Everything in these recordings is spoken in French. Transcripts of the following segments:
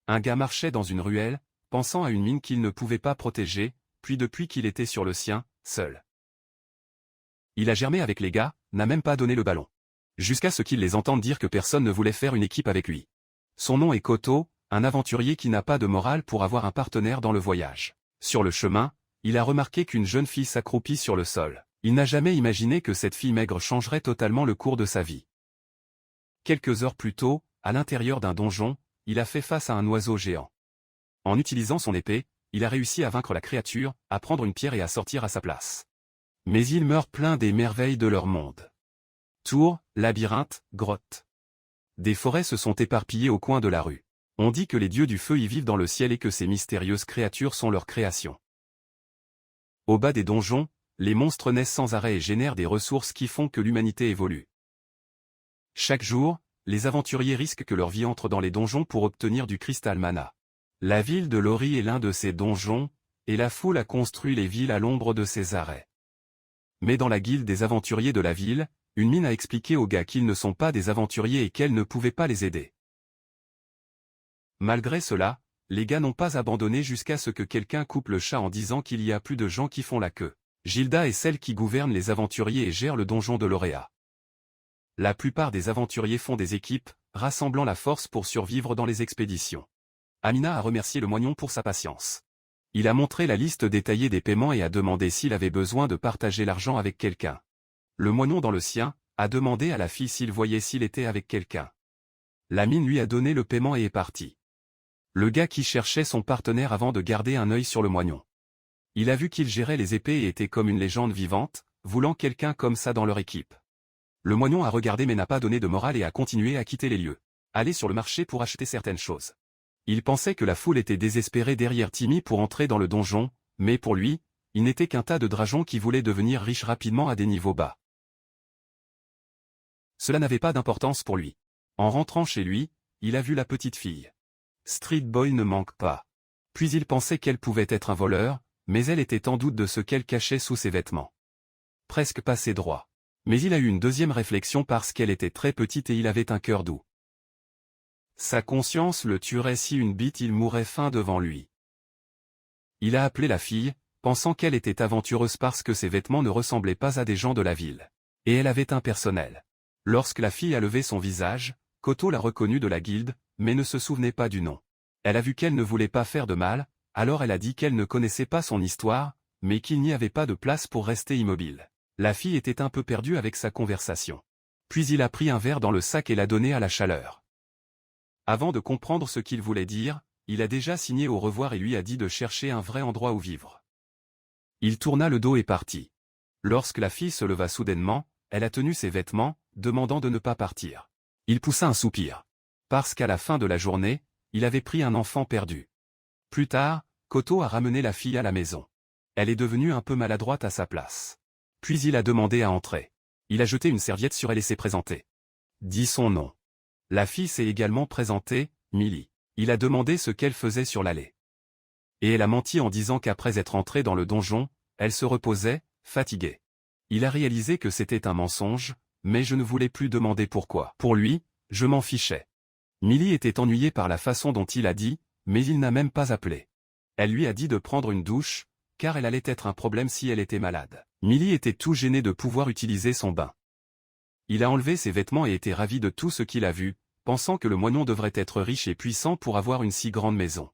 Un gars marchait dans une ruelle, pensant à une mine qu'il ne pouvait pas protéger, puis depuis qu'il était sur le sien, seul. Il a germé avec les gars, n'a même pas donné le ballon. Jusqu'à ce qu'il les entende dire que personne ne voulait faire une équipe avec lui. Son nom est Koto, un aventurier qui n'a pas de morale pour avoir un partenaire dans le voyage. Sur le chemin, il a remarqué qu'une jeune fille s'accroupit sur le sol. Il n'a jamais imaginé que cette fille maigre changerait totalement le cours de sa vie. Quelques heures plus tôt, à l'intérieur d'un donjon, il a fait face à un oiseau géant. En utilisant son épée, il a réussi à vaincre la créature, à prendre une pierre et à sortir à sa place. Mais il meurt plein des merveilles de leur monde. Tours, labyrinthes, grottes. Des forêts se sont éparpillées au coin de la rue. On dit que les dieux du feu y vivent dans le ciel et que ces mystérieuses créatures sont leur création. Au bas des donjons, les monstres naissent sans arrêt et génèrent des ressources qui font que l'humanité évolue. Chaque jour, les aventuriers risquent que leur vie entre dans les donjons pour obtenir du cristal mana. La ville de Lori est l'un de ces donjons, et la foule a construit les villes à l'ombre de ses arrêts. Mais dans la guilde des aventuriers de la ville, une mine a expliqué aux gars qu'ils ne sont pas des aventuriers et qu'elle ne pouvait pas les aider. Malgré cela, les gars n'ont pas abandonné jusqu'à ce que quelqu'un coupe le chat en disant qu'il y a plus de gens qui font la queue. Gilda est celle qui gouverne les aventuriers et gère le donjon de Lauréat. La plupart des aventuriers font des équipes, rassemblant la force pour survivre dans les expéditions. Amina a remercié le moignon pour sa patience. Il a montré la liste détaillée des paiements et a demandé s'il avait besoin de partager l'argent avec quelqu'un. Le moignon dans le sien, a demandé à la fille s'il voyait s'il était avec quelqu'un. La mine lui a donné le paiement et est parti. Le gars qui cherchait son partenaire avant de garder un œil sur le moignon. Il a vu qu'il gérait les épées et était comme une légende vivante, voulant quelqu'un comme ça dans leur équipe. Le moignon a regardé mais n'a pas donné de morale et a continué à quitter les lieux. Aller sur le marché pour acheter certaines choses. Il pensait que la foule était désespérée derrière Timmy pour entrer dans le donjon, mais pour lui, il n'était qu'un tas de drageons qui voulaient devenir riches rapidement à des niveaux bas. Cela n'avait pas d'importance pour lui. En rentrant chez lui, il a vu la petite fille. Street Boy ne manque pas. Puis il pensait qu'elle pouvait être un voleur, mais elle était en doute de ce qu'elle cachait sous ses vêtements. Presque passé droit. Mais il a eu une deuxième réflexion parce qu'elle était très petite et il avait un cœur doux. Sa conscience le tuerait si une bite il mourrait faim devant lui. Il a appelé la fille, pensant qu'elle était aventureuse parce que ses vêtements ne ressemblaient pas à des gens de la ville. Et elle avait un personnel. Lorsque la fille a levé son visage, Koto l'a reconnue de la guilde, mais ne se souvenait pas du nom. Elle a vu qu'elle ne voulait pas faire de mal, alors elle a dit qu'elle ne connaissait pas son histoire, mais qu'il n'y avait pas de place pour rester immobile. La fille était un peu perdue avec sa conversation. Puis il a pris un verre dans le sac et l'a donné à la chaleur. Avant de comprendre ce qu'il voulait dire, il a déjà signé au revoir et lui a dit de chercher un vrai endroit où vivre. Il tourna le dos et partit. Lorsque la fille se leva soudainement, elle a tenu ses vêtements, demandant de ne pas partir. Il poussa un soupir. Parce qu'à la fin de la journée, il avait pris un enfant perdu. Plus tard, Koto a ramené la fille à la maison. Elle est devenue un peu maladroite à sa place. Puis il a demandé à entrer. Il a jeté une serviette sur elle et s'est présenté. Dit son nom. La fille s'est également présentée, Millie. Il a demandé ce qu'elle faisait sur l'allée. Et elle a menti en disant qu'après être entrée dans le donjon, elle se reposait, fatiguée. Il a réalisé que c'était un mensonge, mais je ne voulais plus demander pourquoi. Pour lui, je m'en fichais. Millie était ennuyée par la façon dont il a dit, mais il n'a même pas appelé. Elle lui a dit de prendre une douche, car elle allait être un problème si elle était malade. Millie était tout gênée de pouvoir utiliser son bain. Il a enlevé ses vêtements et était ravi de tout ce qu'il a vu, pensant que le moignon devrait être riche et puissant pour avoir une si grande maison.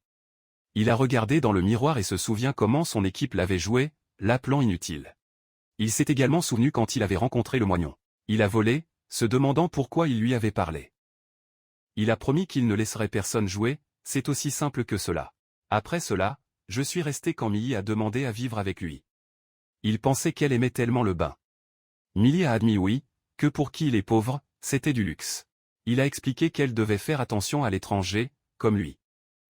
Il a regardé dans le miroir et se souvient comment son équipe l'avait joué, l'appelant inutile. Il s'est également souvenu quand il avait rencontré le moignon. Il a volé, se demandant pourquoi il lui avait parlé. Il a promis qu'il ne laisserait personne jouer, c'est aussi simple que cela. Après cela, je suis resté quand Millie a demandé à vivre avec lui. Il pensait qu'elle aimait tellement le bain. Millie a admis oui, que pour qui il est pauvre, c'était du luxe. Il a expliqué qu'elle devait faire attention à l'étranger, comme lui.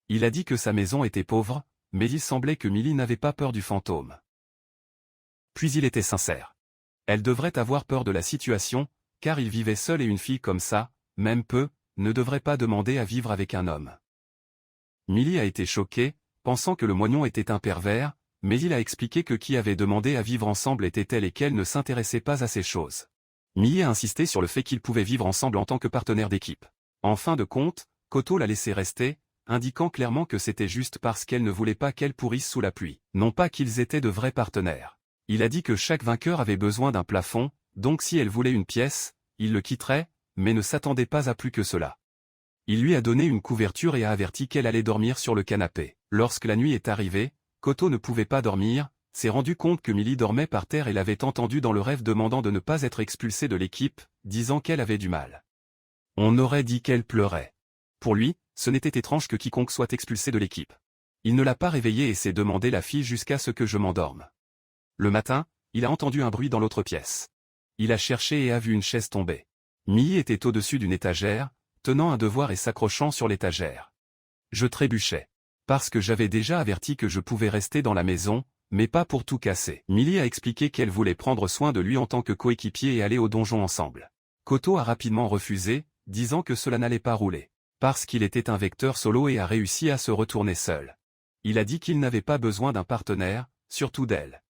Il a dit que sa maison était pauvre, mais il semblait que Millie n'avait pas peur du fantôme. Puis il était sincère. Elle devrait avoir peur de la situation, car il vivait seul et une fille comme ça, même peu, ne devrait pas demander à vivre avec un homme. Millie a été choquée, pensant que le moignon était un pervers, mais il a expliqué que qui avait demandé à vivre ensemble était elle et qu'elle ne s'intéressait pas à ces choses. Millie a insisté sur le fait qu'ils pouvaient vivre ensemble en tant que partenaires d'équipe. En fin de compte, Koto l'a laissé rester, indiquant clairement que c'était juste parce qu'elle ne voulait pas qu'elle pourrisse sous la pluie. Non pas qu'ils étaient de vrais partenaires. Il a dit que chaque vainqueur avait besoin d'un plafond, donc si elle voulait une pièce, il le quitterait, mais ne s'attendait pas à plus que cela. Il lui a donné une couverture et a averti qu'elle allait dormir sur le canapé. Lorsque la nuit est arrivée, Koto ne pouvait pas dormir, s'est rendu compte que Millie dormait par terre et l'avait entendu dans le rêve demandant de ne pas être expulsée de l'équipe, disant qu'elle avait du mal. On aurait dit qu'elle pleurait. Pour lui, ce n'était étrange que quiconque soit expulsé de l'équipe. Il ne l'a pas réveillée et s'est demandé la fille jusqu'à ce que je m'endorme. Le matin, il a entendu un bruit dans l'autre pièce. Il a cherché et a vu une chaise tomber. Millie était au-dessus d'une étagère, tenant un devoir et s'accrochant sur l'étagère. Je trébuchais. Parce que j'avais déjà averti que je pouvais rester dans la maison, mais pas pour tout casser. Millie a expliqué qu'elle voulait prendre soin de lui en tant que coéquipier et aller au donjon ensemble. Koto a rapidement refusé, disant que cela n'allait pas rouler. Parce qu'il était un vecteur solo et a réussi à se retourner seul. Il a dit qu'il n'avait pas besoin d'un partenaire, surtout d'elle.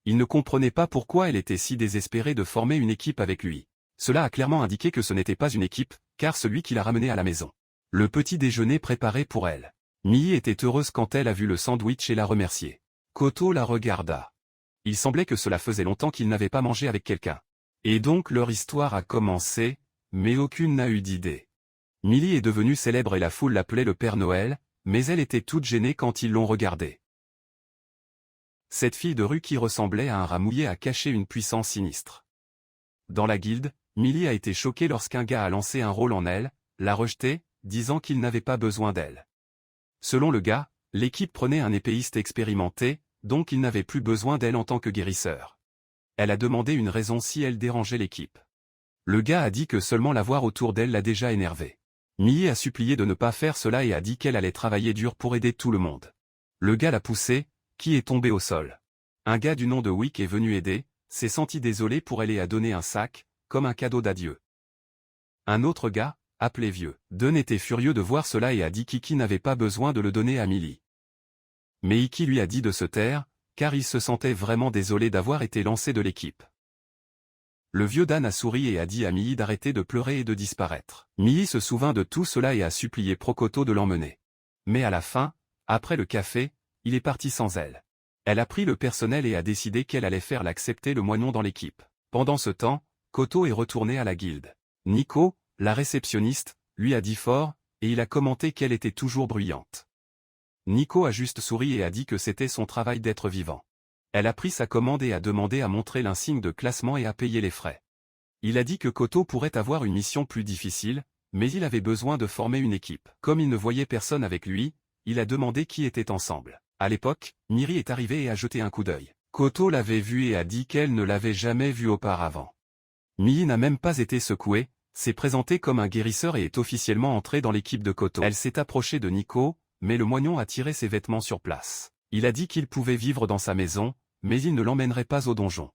Il ne comprenait pas pourquoi elle était si désespérée de former une équipe avec lui. Cela a clairement indiqué que ce n'était pas une équipe, car celui qui l'a ramenée à la maison. Le petit déjeuner préparé pour elle. Millie était heureuse quand elle a vu le sandwich et l'a remercié. Koto la regarda. Il semblait que cela faisait longtemps qu'il n'avait pas mangé avec quelqu'un. Et donc leur histoire a commencé, mais aucune n'a eu d'idée. Millie est devenue célèbre et la foule l'appelait le Père Noël, mais elle était toute gênée quand ils l'ont regardée. Cette fille de rue qui ressemblait à un rat mouillé a caché une puissance sinistre. Dans la guilde, Millie a été choquée lorsqu'un gars a lancé un rôle en elle, l'a rejetée, disant qu'il n'avait pas besoin d'elle. Selon le gars, l'équipe prenait un épéiste expérimenté, donc il n'avait plus besoin d'elle en tant que guérisseur. Elle a demandé une raison si elle dérangeait l'équipe. Le gars a dit que seulement la voir autour d'elle l'a déjà énervée. Millie a supplié de ne pas faire cela et a dit qu'elle allait travailler dur pour aider tout le monde. Le gars l'a poussée, qui est tombé au sol. Un gars du nom de Wick est venu aider, s'est senti désolé pour elle et a donné un sac, comme un cadeau d'adieu. Un autre gars, appelé Vieux, Dunn était furieux de voir cela et a dit qu'Iki n'avait pas besoin de le donner à Millie. Mais Iki lui a dit de se taire, car il se sentait vraiment désolé d'avoir été lancé de l'équipe. Le vieux Dan a souri et a dit à Millie d'arrêter de pleurer et de disparaître. Millie se souvint de tout cela et a supplié Prokoto de l'emmener. Mais à la fin, après le café, il est parti sans elle. Elle a pris le personnel et a décidé qu'elle allait faire l'accepter le moignon dans l'équipe. Pendant ce temps, Koto est retourné à la guilde. Nico, la réceptionniste, lui a dit fort, et il a commenté qu'elle était toujours bruyante. Nico a juste souri et a dit que c'était son travail d'être vivant. Elle a pris sa commande et a demandé à montrer l'insigne de classement et à payer les frais. Il a dit que Koto pourrait avoir une mission plus difficile, mais il avait besoin de former une équipe. Comme il ne voyait personne avec lui, il a demandé qui était ensemble. À l'époque, Miri est arrivée et a jeté un coup d'œil. Koto l'avait vue et a dit qu'elle ne l'avait jamais vue auparavant. Mii n'a même pas été secouée, s'est présentée comme un guérisseur et est officiellement entrée dans l'équipe de Koto. Elle s'est approchée de Nico, mais le moignon a tiré ses vêtements sur place. Il a dit qu'il pouvait vivre dans sa maison, mais il ne l'emmènerait pas au donjon.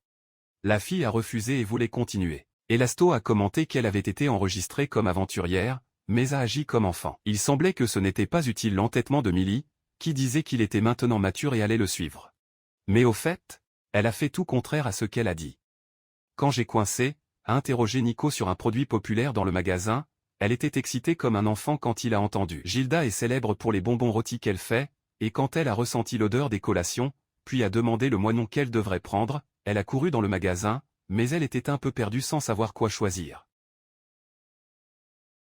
La fille a refusé et voulait continuer. Elasto a commenté qu'elle avait été enregistrée comme aventurière, mais a agi comme enfant. Il semblait que ce n'était pas utile l'entêtement de Millie, qui disait qu'il était maintenant mature et allait le suivre. Mais au fait, elle a fait tout contraire à ce qu'elle a dit. Quand j'ai coincé, a interrogé Nico sur un produit populaire dans le magasin, elle était excitée comme un enfant quand il a entendu. Gilda est célèbre pour les bonbons rôtis qu'elle fait, et quand elle a ressenti l'odeur des collations, puis a demandé le moignon qu'elle devrait prendre, elle a couru dans le magasin, mais elle était un peu perdue sans savoir quoi choisir.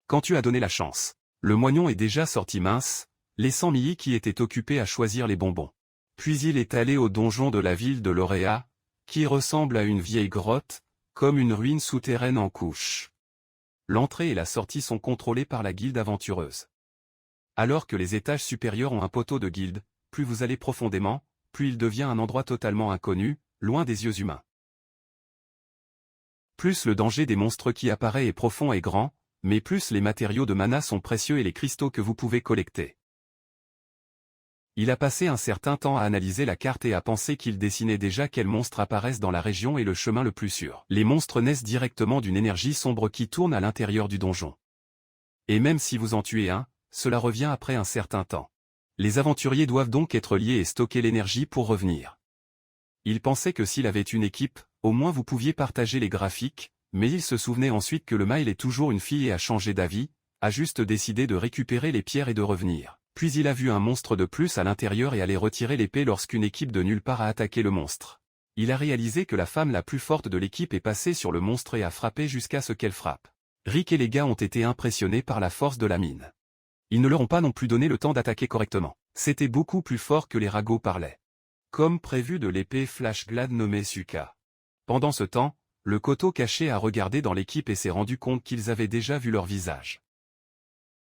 Quand tu as donné la chance, le moignon est déjà sorti mince, laissant Millie qui était occupée à choisir les bonbons. Puis il est allé au donjon de la ville de Lauréat, qui ressemble à une vieille grotte, comme une ruine souterraine en couches. L'entrée et la sortie sont contrôlées par la guilde aventureuse. Alors que les étages supérieurs ont un poteau de guilde, plus vous allez profondément, plus il devient un endroit totalement inconnu, loin des yeux humains. Plus le danger des monstres qui apparaît est profond et grand, mais plus les matériaux de mana sont précieux et les cristaux que vous pouvez collecter. Il a passé un certain temps à analyser la carte et à penser qu'il dessinait déjà quels monstres apparaissent dans la région et le chemin le plus sûr. Les monstres naissent directement d'une énergie sombre qui tourne à l'intérieur du donjon. Et même si vous en tuez un, cela revient après un certain temps. Les aventuriers doivent donc être liés et stocker l'énergie pour revenir. Il pensait que s'il avait une équipe, au moins vous pouviez partager les graphiques, mais il se souvenait ensuite que le mail est toujours une fille et a changé d'avis, a juste décidé de récupérer les pierres et de revenir. Puis il a vu un monstre de plus à l'intérieur et allait retirer l'épée lorsqu'une équipe de nulle part a attaqué le monstre. Il a réalisé que la femme la plus forte de l'équipe est passée sur le monstre et a frappé jusqu'à ce qu'elle frappe. Rick et les gars ont été impressionnés par la force de la mine. Ils ne leur ont pas non plus donné le temps d'attaquer correctement. C'était beaucoup plus fort que les ragots parlaient. Comme prévu de l'épée Flash Glad nommée Suka. Pendant ce temps, le Koto caché a regardé dans l'équipe et s'est rendu compte qu'ils avaient déjà vu leur visage.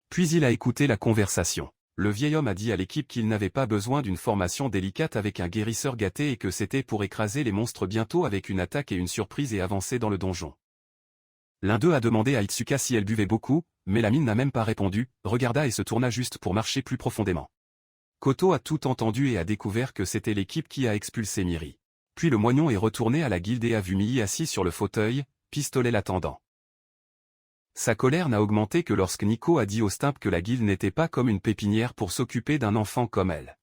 Puis il a écouté la conversation. Le vieil homme a dit à l'équipe qu'il n'avait pas besoin d'une formation délicate avec un guérisseur gâté et que c'était pour écraser les monstres bientôt avec une attaque et une surprise et avancer dans le donjon. L'un d'eux a demandé à Itsuka si elle buvait beaucoup, mais la mine n'a même pas répondu, regarda et se tourna juste pour marcher plus profondément. Koto a tout entendu et a découvert que c'était l'équipe qui a expulsé Miri. Puis le moignon est retourné à la guilde et a vu Mii assis sur le fauteuil, pistolet l'attendant. Sa colère n'a augmenté que lorsque Nico a dit au Stimp que la guilde n'était pas comme une pépinière pour s'occuper d'un enfant comme elle.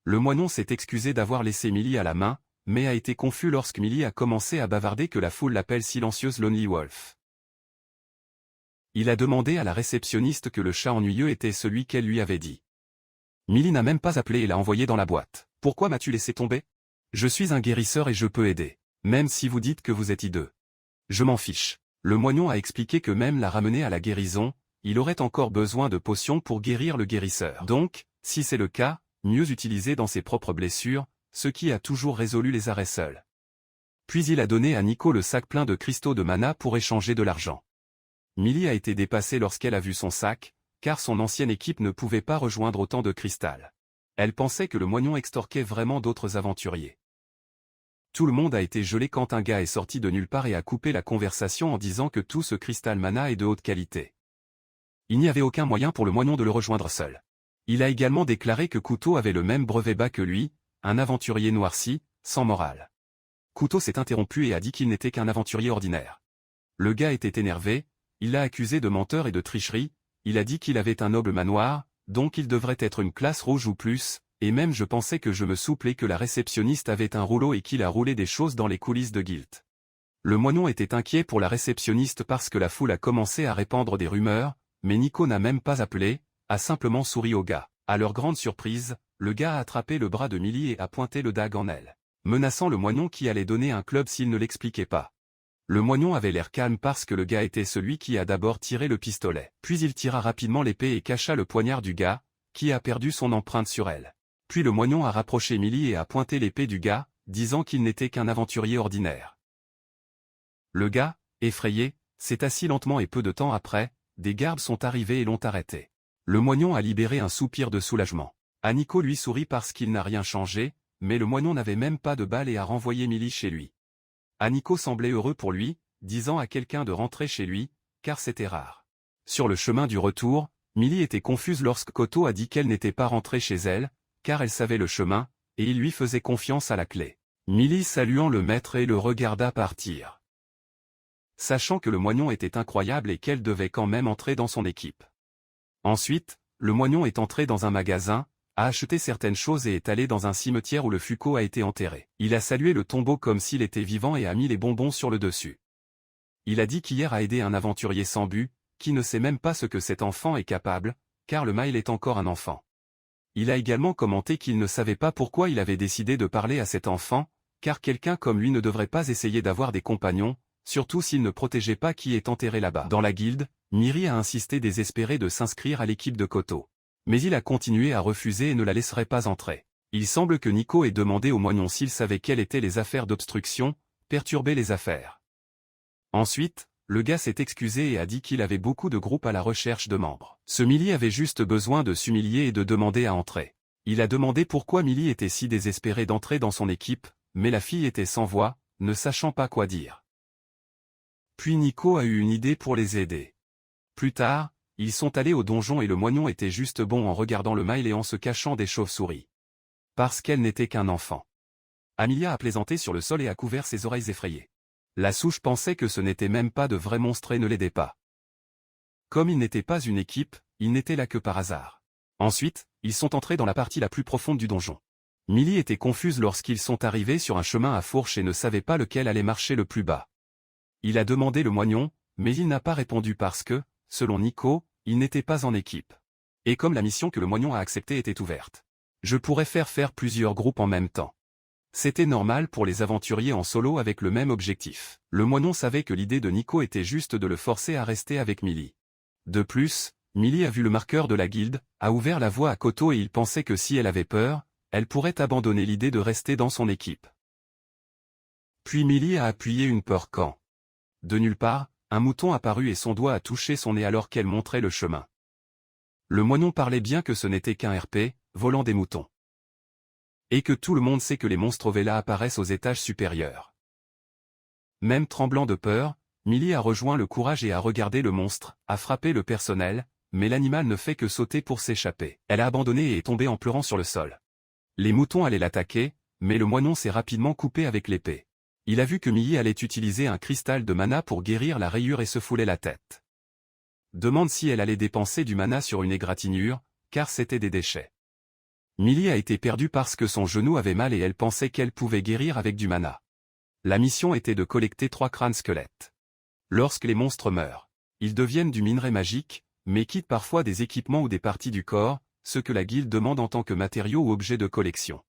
Le moignon s'est excusé d'avoir laissé Millie à la main, mais a été confus lorsque Millie a commencé à bavarder que la foule l'appelle silencieuse Lonely Wolf. Il a demandé à la réceptionniste que le chat ennuyeux était celui qu'elle lui avait dit. Millie n'a même pas appelé et l'a envoyé dans la boîte. « Pourquoi m'as-tu laissé tomber ? Je suis un guérisseur et je peux aider. Même si vous dites que vous êtes hideux. Je m'en fiche. » Le moignon a expliqué que même la ramener à la guérison, il aurait encore besoin de potions pour guérir le guérisseur. Donc, si c'est le cas, mieux utiliser dans ses propres blessures, ce qui a toujours résolu les arrêts seuls. Puis il a donné à Nico le sac plein de cristaux de mana pour échanger de l'argent. Millie a été dépassée lorsqu'elle a vu son sac, car son ancienne équipe ne pouvait pas rejoindre autant de cristal. Elle pensait que le moignon extorquait vraiment d'autres aventuriers. Tout le monde a été gelé quand un gars est sorti de nulle part et a coupé la conversation en disant que tout ce cristal mana est de haute qualité. Il n'y avait aucun moyen pour le moignon de le rejoindre seul. Il a également déclaré que Kuto avait le même brevet bas que lui, un aventurier noirci, sans morale. Kuto s'est interrompu et a dit qu'il n'était qu'un aventurier ordinaire. Le gars était énervé, il l'a accusé de menteur et de tricherie, il a dit qu'il avait un noble manoir, donc il devrait être une classe rouge ou plus, et même je pensais que je me souplais que la réceptionniste avait un rouleau et qu'il a roulé des choses dans les coulisses de Guild. Le moignon était inquiet pour la réceptionniste parce que la foule a commencé à répandre des rumeurs, mais Nico n'a même pas appelé, a simplement souri au gars. À leur grande surprise, le gars a attrapé le bras de Millie et a pointé le dague en elle, menaçant le moignon qui allait donner un club s'il ne l'expliquait pas. Le moignon avait l'air calme parce que le gars était celui qui a d'abord tiré le pistolet. Puis il tira rapidement l'épée et cacha le poignard du gars, qui a perdu son empreinte sur elle. Puis le moignon a rapproché Millie et a pointé l'épée du gars, disant qu'il n'était qu'un aventurier ordinaire. Le gars, effrayé, s'est assis lentement et peu de temps après, des gardes sont arrivés et l'ont arrêté. Le moignon a libéré un soupir de soulagement. Nico lui sourit parce qu'il n'a rien changé, mais le moignon n'avait même pas de balle et a renvoyé Millie chez lui. Nico semblait heureux pour lui, disant à quelqu'un de rentrer chez lui, car c'était rare. Sur le chemin du retour, Millie était confuse lorsque Koto a dit qu'elle n'était pas rentrée chez elle, car elle savait le chemin, et il lui faisait confiance à la clé. Millie saluant le maître et le regarda partir. Sachant que le moignon était incroyable et qu'elle devait quand même entrer dans son équipe. Ensuite, le moignon est entré dans un magasin, a acheté certaines choses et est allé dans un cimetière où le Fuko a été enterré. Il a salué le tombeau comme s'il était vivant et a mis les bonbons sur le dessus. Il a dit qu'hier a aidé un aventurier sans but, qui ne sait même pas ce que cet enfant est capable, car le Mail est encore un enfant. Il a également commenté qu'il ne savait pas pourquoi il avait décidé de parler à cet enfant, car quelqu'un comme lui ne devrait pas essayer d'avoir des compagnons, surtout s'il ne protégeait pas qui est enterré là-bas. Dans la guilde, Miri a insisté désespéré de s'inscrire à l'équipe de Koto. Mais il a continué à refuser et ne la laisserait pas entrer. Il semble que Nico ait demandé au moignon s'il savait quelles étaient les affaires d'obstruction, perturber les affaires. Ensuite, le gars s'est excusé et a dit qu'il avait beaucoup de groupes à la recherche de membres. Ce Millie avait juste besoin de s'humilier et de demander à entrer. Il a demandé pourquoi Millie était si désespérée d'entrer dans son équipe, mais la fille était sans voix, ne sachant pas quoi dire. Puis Nico a eu une idée pour les aider. Plus tard, ils sont allés au donjon et le moignon était juste bon en regardant le Mail et en se cachant des chauves-souris. Parce qu'elle n'était qu'un enfant. Amelia a plaisanté sur le sol et a couvert ses oreilles effrayées. La souche pensait que ce n'était même pas de vrais monstres et ne l'aidait pas. Comme ils n'étaient pas une équipe, ils n'étaient là que par hasard. Ensuite, ils sont entrés dans la partie la plus profonde du donjon. Millie était confuse lorsqu'ils sont arrivés sur un chemin à fourche et ne savait pas lequel allait marcher le plus bas. Il a demandé le moignon, mais il n'a pas répondu parce que, selon Nico, il n'était pas en équipe. Et comme la mission que le moignon a acceptée était ouverte, je pourrais faire plusieurs groupes en même temps. C'était normal pour les aventuriers en solo avec le même objectif. Le moignon savait que l'idée de Nico était juste de le forcer à rester avec Millie. De plus, Millie a vu le marqueur de la guilde, a ouvert la voie à Koto et il pensait que si elle avait peur, elle pourrait abandonner l'idée de rester dans son équipe. Puis Millie a appuyé une peur quand, de nulle part, un mouton apparut et son doigt a touché son nez alors qu'elle montrait le chemin. Le moignon parlait bien que ce n'était qu'un RP, volant des moutons. Et que tout le monde sait que les monstres Vela apparaissent aux étages supérieurs. Même tremblant de peur, Millie a rejoint le courage et a regardé le monstre, a frappé le personnel, mais l'animal ne fait que sauter pour s'échapper. Elle a abandonné et est tombée en pleurant sur le sol. Les moutons allaient l'attaquer, mais le moignon s'est rapidement coupé avec l'épée. Il a vu que Millie allait utiliser un cristal de mana pour guérir la rayure et se foulait la tête. Demande si elle allait dépenser du mana sur une égratignure, car c'était des déchets. Millie a été perdue parce que son genou avait mal et elle pensait qu'elle pouvait guérir avec du mana. La mission était de collecter 3 crânes squelettes. Lorsque les monstres meurent, ils deviennent du minerai magique, mais quittent parfois des équipements ou des parties du corps, ce que la guilde demande en tant que matériaux ou objets de collection.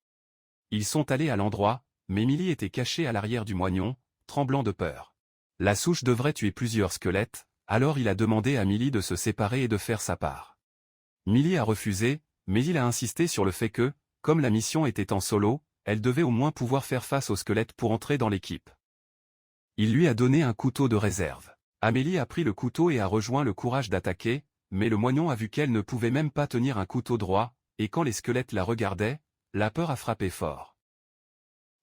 Ils sont allés à l'endroit, mais Millie était cachée à l'arrière du moignon, tremblant de peur. La souche devrait tuer plusieurs squelettes, alors il a demandé à Millie de se séparer et de faire sa part. Millie a refusé, mais il a insisté sur le fait que, comme la mission était en solo, elle devait au moins pouvoir faire face aux squelettes pour entrer dans l'équipe. Il lui a donné un couteau de réserve. Amélie a pris le couteau et a rejoint le courage d'attaquer, mais le moignon a vu qu'elle ne pouvait même pas tenir un couteau droit, et quand les squelettes la regardaient, la peur a frappé fort.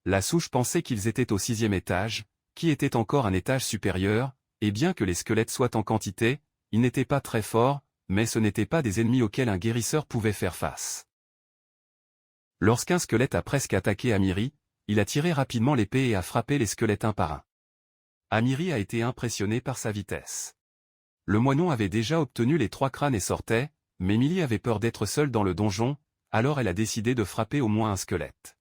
La souche pensait qu'ils étaient au 6e étage, qui était encore un étage supérieur, et bien que les squelettes soient en quantité, ils n'étaient pas très forts, mais ce n'étaient pas des ennemis auxquels un guérisseur pouvait faire face. Lorsqu'un squelette a presque attaqué Amiri, il a tiré rapidement l'épée et a frappé les squelettes un par un. Amiri a été impressionné par sa vitesse. Le moignon avait déjà obtenu les 3 crânes et sortait, mais Millie avait peur d'être seule dans le donjon, alors elle a décidé de frapper au moins un squelette.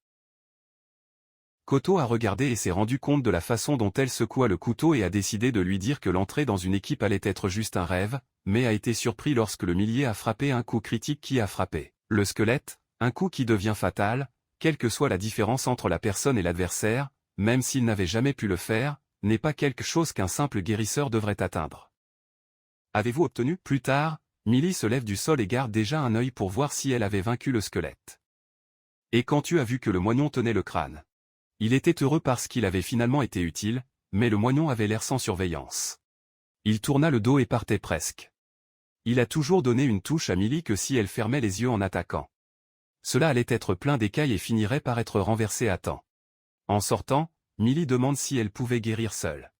Koto a regardé et s'est rendu compte de la façon dont elle secoua le couteau et a décidé de lui dire que l'entrée dans une équipe allait être juste un rêve, mais a été surpris lorsque le millier a frappé un coup critique qui a frappé le squelette, un coup qui devient fatal, quelle que soit la différence entre la personne et l'adversaire, même s'il n'avait jamais pu le faire, n'est pas quelque chose qu'un simple guérisseur devrait atteindre. Avez-vous obtenu? Plus tard, Millie se lève du sol et garde déjà un œil pour voir si elle avait vaincu le squelette. Et quand tu as vu que le moignon tenait le crâne? Il était heureux parce qu'il avait finalement été utile, mais le moignon avait l'air sans surveillance. Il tourna le dos et partait presque. Il a toujours donné une touche à Millie que si elle fermait les yeux en attaquant. Cela allait être plein d'écailles et finirait par être renversé à temps. En sortant, Millie demande si elle pouvait guérir seule.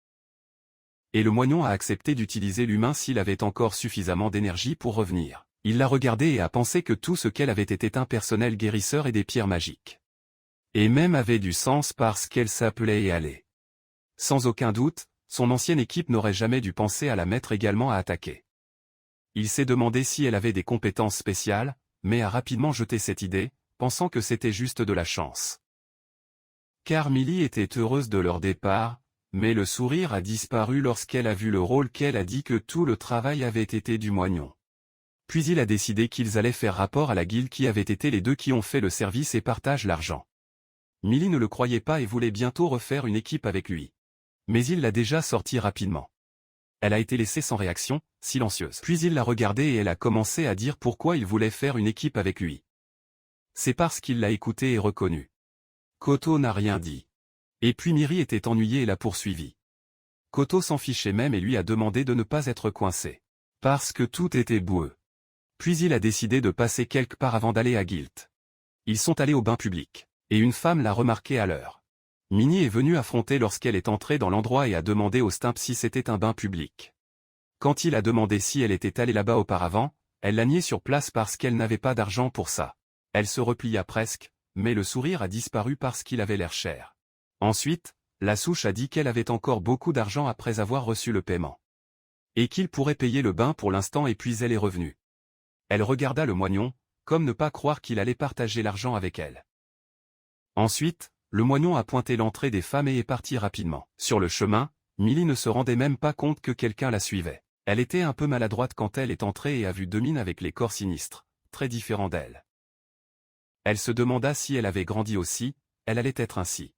Et le moignon a accepté d'utiliser l'humain s'il avait encore suffisamment d'énergie pour revenir. Il l'a regardée et a pensé que tout ce qu'elle avait était un personnel guérisseur et des pierres magiques. Et même avait du sens parce qu'elle s'appelait et allait. Sans aucun doute, son ancienne équipe n'aurait jamais dû penser à la mettre également à attaquer. Il s'est demandé si elle avait des compétences spéciales, mais a rapidement jeté cette idée, pensant que c'était juste de la chance. Car Millie était heureuse de leur départ, mais le sourire a disparu lorsqu'elle a vu le rôle qu'elle a dit que tout le travail avait été du moignon. Puis il a décidé qu'ils allaient faire rapport à la guilde qui avait été les deux qui ont fait le service et partagent l'argent. Millie ne le croyait pas et voulait bientôt refaire une équipe avec lui. Mais il l'a déjà sorti rapidement. Elle a été laissée sans réaction, silencieuse. Puis il l'a regardée et elle a commencé à dire pourquoi il voulait faire une équipe avec lui. C'est parce qu'il l'a écouté et reconnu. Koto n'a rien dit. Et puis Miri était ennuyée et l'a poursuivi. Koto s'en fichait même et lui a demandé de ne pas être coincé. Parce que tout était boueux. Puis il a décidé de passer quelque part avant d'aller à Guilt. Ils sont allés au bain public. Et une femme l'a remarqué à l'heure. Minnie est venue affronter lorsqu'elle est entrée dans l'endroit et a demandé au Stimp si c'était un bain public. Quand il a demandé si elle était allée là-bas auparavant, elle l'a nié sur place parce qu'elle n'avait pas d'argent pour ça. Elle se replia presque, mais le sourire a disparu parce qu'il avait l'air cher. Ensuite, la souche a dit qu'elle avait encore beaucoup d'argent après avoir reçu le paiement. Et qu'il pourrait payer le bain pour l'instant et puis elle est revenue. Elle regarda le moignon, comme ne pas croire qu'il allait partager l'argent avec elle. Ensuite, le moignon a pointé l'entrée des femmes et est parti rapidement. Sur le chemin, Millie ne se rendait même pas compte que quelqu'un la suivait. Elle était un peu maladroite quand elle est entrée et a vu deux mines avec les corps sinistres, très différents d'elle. Elle se demanda si elle avait grandi aussi, elle allait être ainsi.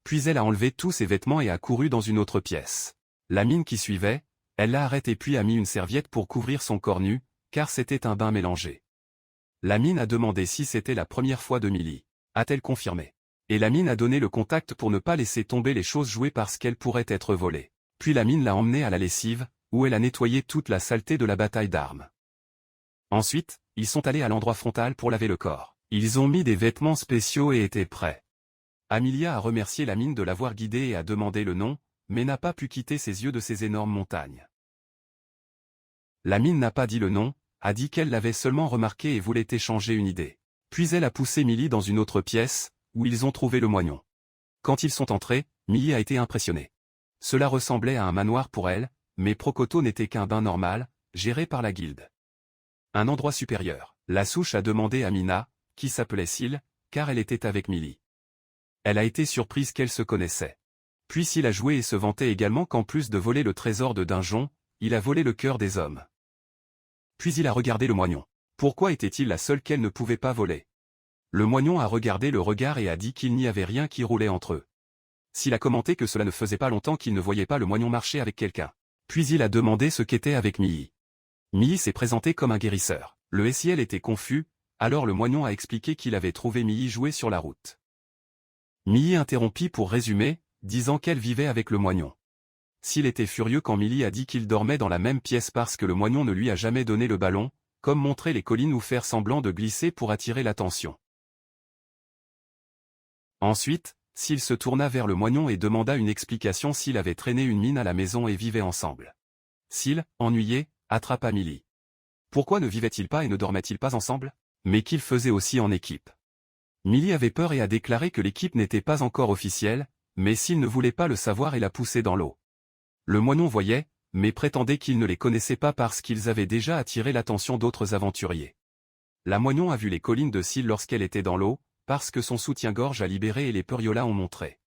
Puis elle a enlevé tous ses vêtements et a couru dans une autre pièce. La mine qui suivait, elle l'a arrêtée puis a mis une serviette pour couvrir son corps nu, car c'était un bain mélangé. La mine a demandé si c'était la première fois de Millie. A-t-elle confirmé? Et la mine a donné le contact pour ne pas laisser tomber les choses jouées parce qu'elles pourraient être volées. Puis la mine l'a emmenée à la lessive, où elle a nettoyé toute la saleté de la bataille d'armes. Ensuite, ils sont allés à l'endroit frontal pour laver le corps. Ils ont mis des vêtements spéciaux et étaient prêts. Amelia a remercié la mine de l'avoir guidée et a demandé le nom, mais n'a pas pu quitter ses yeux de ces énormes montagnes. La mine n'a pas dit le nom, a dit qu'elle l'avait seulement remarqué et voulait échanger une idée. Puis elle a poussé Millie dans une autre pièce, où ils ont trouvé le moignon. Quand ils sont entrés, Millie a été impressionnée. Cela ressemblait à un manoir pour elle, mais Prokoto n'était qu'un bain normal, géré par la guilde. Un endroit supérieur. La souche a demandé à Mina, qui s'appelait Syl, car elle était avec Millie. Elle a été surprise qu'elle se connaissait. Puis Syl a joué et se vantait également qu'en plus de voler le trésor de Dungeon, il a volé le cœur des hommes. Puis il a regardé le moignon. Pourquoi était-il la seule qu'elle ne pouvait pas voler? Le moignon a regardé le regard et a dit qu'il n'y avait rien qui roulait entre eux. Syl a commenté que cela ne faisait pas longtemps qu'il ne voyait pas le moignon marcher avec quelqu'un. Puis il a demandé ce qu'était avec Millie. Millie s'est présenté comme un guérisseur. Le SIL était confus, alors le moignon a expliqué qu'il avait trouvé Millie jouer sur la route. Millie interrompit pour résumer, disant qu'elle vivait avec le moignon. Syl était furieux quand Millie a dit qu'il dormait dans la même pièce parce que le moignon ne lui a jamais donné le ballon, comme montrer les collines ou faire semblant de glisser pour attirer l'attention. Ensuite, Syl se tourna vers le moignon et demanda une explication s'il avait traîné une mine à la maison et vivaient ensemble. Syl, ennuyé, attrapa Millie. Pourquoi ne vivaient-ils pas et ne dormaient-ils pas ensemble? Mais qu'ils faisaient aussi en équipe. Millie avait peur et a déclaré que l'équipe n'était pas encore officielle, mais Syl ne voulait pas le savoir et l'a poussé dans l'eau. Le moignon voyait, mais prétendait qu'il ne les connaissait pas parce qu'ils avaient déjà attiré l'attention d'autres aventuriers. La moignon a vu les collines de Syl lorsqu'elle était dans l'eau, parce que son soutien-gorge a libéré et les Periola ont montré.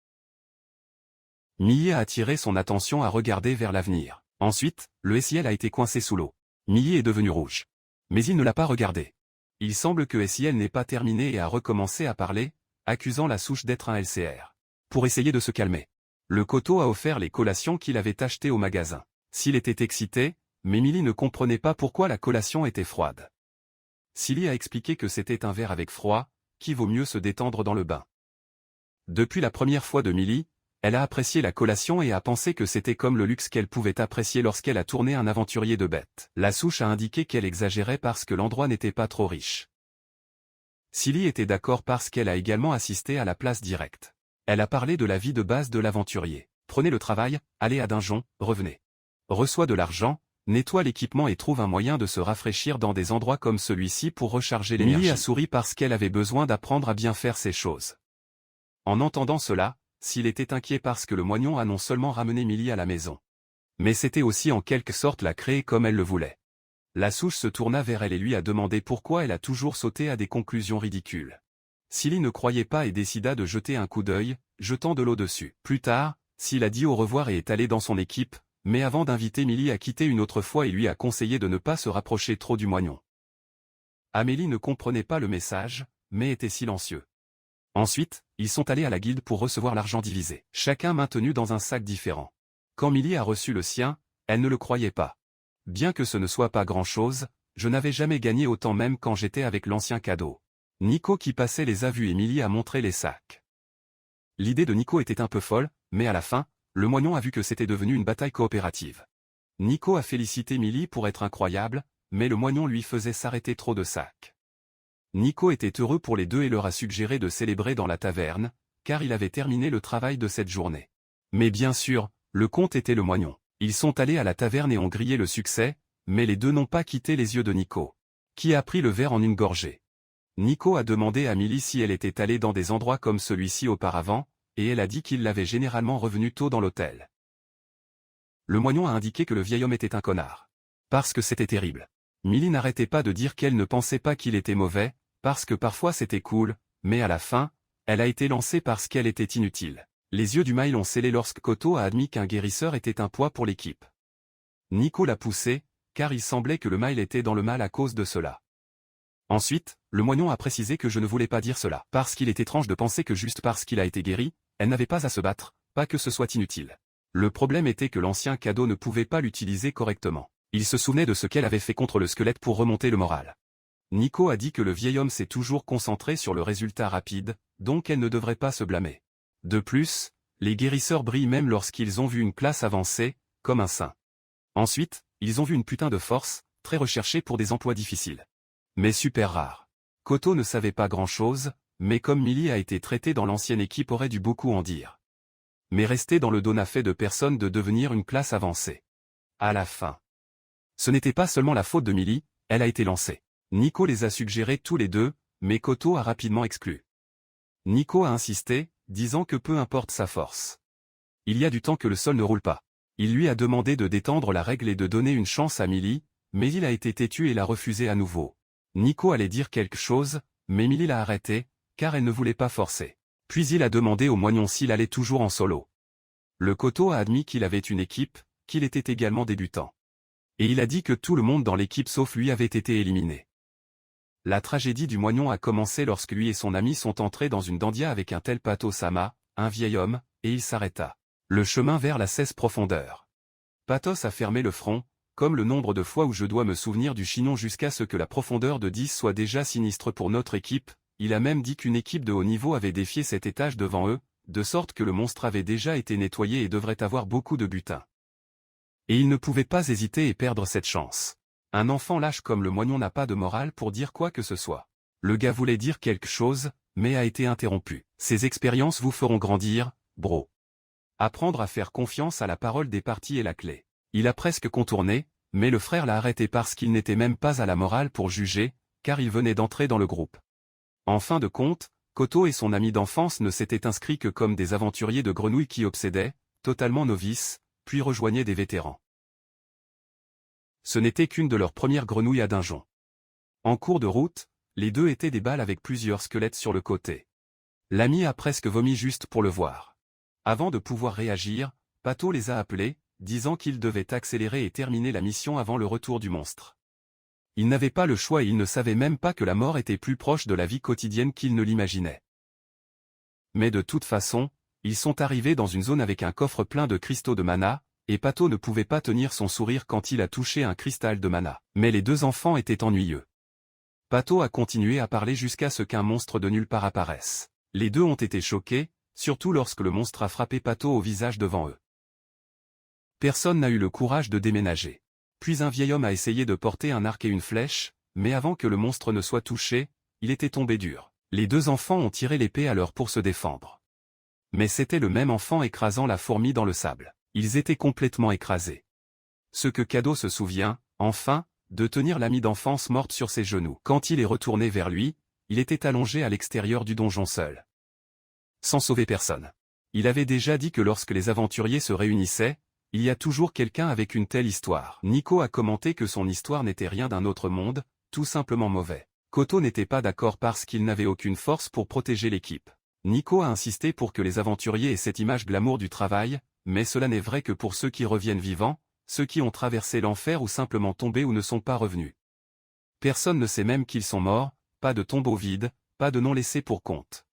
Millie a attiré son attention à regarder vers l'avenir. Ensuite, le SIL a été coincé sous l'eau. Millie est devenue rouge. Mais il ne l'a pas regardé. Il semble que SIL n'ait pas terminé et a recommencé à parler, accusant la souche d'être un LCR. Pour essayer de se calmer. Le Koto a offert les collations qu'il avait achetées au magasin. Syl était excité, mais Millie ne comprenait pas pourquoi la collation était froide. Syl a expliqué que c'était un verre avec froid, qu'il vaut mieux se détendre dans le bain. Depuis la première fois de Millie, elle a apprécié la collation et a pensé que c'était comme le luxe qu'elle pouvait apprécier lorsqu'elle a tourné un aventurier de bête. La souche a indiqué qu'elle exagérait parce que l'endroit n'était pas trop riche. Syl était d'accord parce qu'elle a également assisté à la place directe. Elle a parlé de la vie de base de l'aventurier. Prenez le travail, allez à Dungeon, revenez. Reçoit de l'argent, nettoie l'équipement et trouve un moyen de se rafraîchir dans des endroits comme celui-ci pour recharger l'énergie. Millie a souri parce qu'elle avait besoin d'apprendre à bien faire ces choses. En entendant cela, Syl était inquiet parce que le moignon a non seulement ramené Millie à la maison, mais c'était aussi en quelque sorte la créer comme elle le voulait. La souche se tourna vers elle et lui a demandé pourquoi elle a toujours sauté à des conclusions ridicules. Syl ne croyait pas et décida de jeter un coup d'œil, jetant de l'eau dessus. Plus tard, Syl a dit au revoir et est allé dans son équipe, mais avant d'inviter Millie à quitter une autre fois et lui a conseillé de ne pas se rapprocher trop du moignon. Amélie ne comprenait pas le message, mais était silencieux. Ensuite, ils sont allés à la guilde pour recevoir l'argent divisé, chacun maintenu dans un sac différent. Quand Millie a reçu le sien, elle ne le croyait pas. Bien que ce ne soit pas grand-chose, je n'avais jamais gagné autant même quand j'étais avec l'ancien cadeau. Nico qui passait les a vus et Millie a montré les sacs. L'idée de Nico était un peu folle, mais à la fin, le moignon a vu que c'était devenu une bataille coopérative. Nico a félicité Millie pour être incroyable, mais le moignon lui faisait s'arrêter trop de sacs. Nico était heureux pour les deux et leur a suggéré de célébrer dans la taverne, car il avait terminé le travail de cette journée. Mais bien sûr, le compte était le moignon. Ils sont allés à la taverne et ont grillé le succès, mais les deux n'ont pas quitté les yeux de Nico, qui a pris le verre en une gorgée. Nico a demandé à Millie si elle était allée dans des endroits comme celui-ci auparavant, et elle a dit qu'il l'avait généralement revenu tôt dans l'hôtel. Le moignon a indiqué que le vieil homme était un connard. Parce que c'était terrible. Millie n'arrêtait pas de dire qu'elle ne pensait pas qu'il était mauvais, parce que parfois c'était cool, mais à la fin, elle a été lancée parce qu'elle était inutile. Les yeux du Mail ont scellé lorsque Koto a admis qu'un guérisseur était un poids pour l'équipe. Nico l'a poussé, car il semblait que le mâle était dans le mal à cause de cela. Ensuite, le moignon a précisé que je ne voulais pas dire cela, parce qu'il est étrange de penser que juste parce qu'il a été guéri, elle n'avait pas à se battre, pas que ce soit inutile. Le problème était que l'ancien cadeau ne pouvait pas l'utiliser correctement. Il se souvenait de ce qu'elle avait fait contre le squelette pour remonter le moral. Nico a dit que le vieil homme s'est toujours concentré sur le résultat rapide, donc elle ne devrait pas se blâmer. De plus, les guérisseurs brillent même lorsqu'ils ont vu une classe avancée, comme un saint. Ensuite, ils ont vu une putain de force, très recherchée pour des emplois difficiles. Mais super rare. Koto ne savait pas grand-chose, mais comme Millie a été traitée dans l'ancienne équipe aurait dû beaucoup en dire. Mais rester dans le dos n'a fait de personne de devenir une classe avancée. À la fin. Ce n'était pas seulement la faute de Millie, elle a été lancée. Nico les a suggérés tous les deux, mais Koto a rapidement exclu. Nico a insisté, disant que peu importe sa force. Il y a du temps que le sol ne roule pas. Il lui a demandé de détendre la règle et de donner une chance à Millie, mais il a été têtu et l'a refusé à nouveau. Nico allait dire quelque chose, mais Millie l'a arrêté, car elle ne voulait pas forcer. Puis il a demandé au moignon s'il allait toujours en solo. Le Koto a admis qu'il avait une équipe, qu'il était également débutant. Et il a dit que tout le monde dans l'équipe sauf lui avait été éliminé. La tragédie du moignon a commencé lorsque lui et son ami sont entrés dans une dandia avec un tel Pato-sama, un vieil homme, et il s'arrêta. Le chemin vers la cesse profondeur. Patos a fermé le front, comme le nombre de fois où je dois me souvenir du chinon jusqu'à ce que la profondeur de 10 soit déjà sinistre pour notre équipe. Il a même dit qu'une équipe de haut niveau avait défié cet étage devant eux, de sorte que le monstre avait déjà été nettoyé et devrait avoir beaucoup de butin. Et il ne pouvait pas hésiter et perdre cette chance. Un enfant lâche comme le moignon n'a pas de morale pour dire quoi que ce soit. Le gars voulait dire quelque chose, mais a été interrompu. Ces expériences vous feront grandir, bro. Apprendre à faire confiance à la parole des parties est la clé. Il a presque contourné, mais le frère l'a arrêté parce qu'il n'était même pas à la morale pour juger, car il venait d'entrer dans le groupe. En fin de compte, Koto et son ami d'enfance ne s'étaient inscrits que comme des aventuriers de grenouilles qui obsédaient, totalement novices, puis rejoignaient des vétérans. Ce n'était qu'une de leurs premières grenouilles à Dinjon. En cours de route, les deux étaient des balles avec plusieurs squelettes sur le côté. L'ami a presque vomi juste pour le voir. Avant de pouvoir réagir, Pato les a appelés, disant qu'ils devaient accélérer et terminer la mission avant le retour du monstre. Ils n'avaient pas le choix et ils ne savaient même pas que la mort était plus proche de la vie quotidienne qu'ils ne l'imaginaient. Mais de toute façon, ils sont arrivés dans une zone avec un coffre plein de cristaux de mana, et Pato ne pouvait pas tenir son sourire quand il a touché un cristal de mana. Mais les deux enfants étaient ennuyeux. Pato a continué à parler jusqu'à ce qu'un monstre de nulle part apparaisse. Les deux ont été choqués, surtout lorsque le monstre a frappé Pato au visage devant eux. Personne n'a eu le courage de déménager. Puis un vieil homme a essayé de porter un arc et une flèche, mais avant que le monstre ne soit touché, il était tombé dur. Les deux enfants ont tiré l'épée à l'heure pour se défendre. Mais c'était le même enfant écrasant la fourmi dans le sable. Ils étaient complètement écrasés. Ce que Kado se souvient, enfin, de tenir l'ami d'enfance morte sur ses genoux. Quand il est retourné vers lui, il était allongé à l'extérieur du donjon seul. Sans sauver personne. Il avait déjà dit que lorsque les aventuriers se réunissaient, il y a toujours quelqu'un avec une telle histoire. Nico a commenté que son histoire n'était rien d'un autre monde, tout simplement mauvais. Koto n'était pas d'accord parce qu'il n'avait aucune force pour protéger l'équipe. Nico a insisté pour que les aventuriers aient cette image glamour du travail, mais cela n'est vrai que pour ceux qui reviennent vivants, ceux qui ont traversé l'enfer ou simplement tombé ou ne sont pas revenus. Personne ne sait même qu'ils sont morts, pas de tombeau vide, pas de nom laissé pour compte.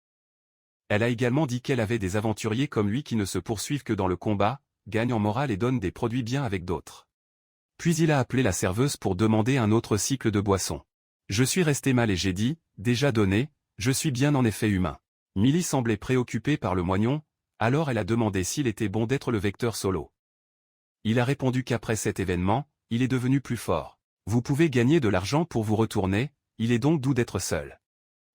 Elle a également dit qu'elle avait des aventuriers comme lui qui ne se poursuivent que dans le combat, gagnent en morale et donnent des produits bien avec d'autres. Puis il a appelé la serveuse pour demander un autre cycle de boisson. Je suis resté mal et j'ai dit, déjà donné, je suis bien en effet humain. Millie semblait préoccupée par le moignon, alors elle a demandé s'il était bon d'être le vecteur solo. Il a répondu qu'après cet événement, il est devenu plus fort. Vous pouvez gagner de l'argent pour vous retourner, il est donc doux d'être seul.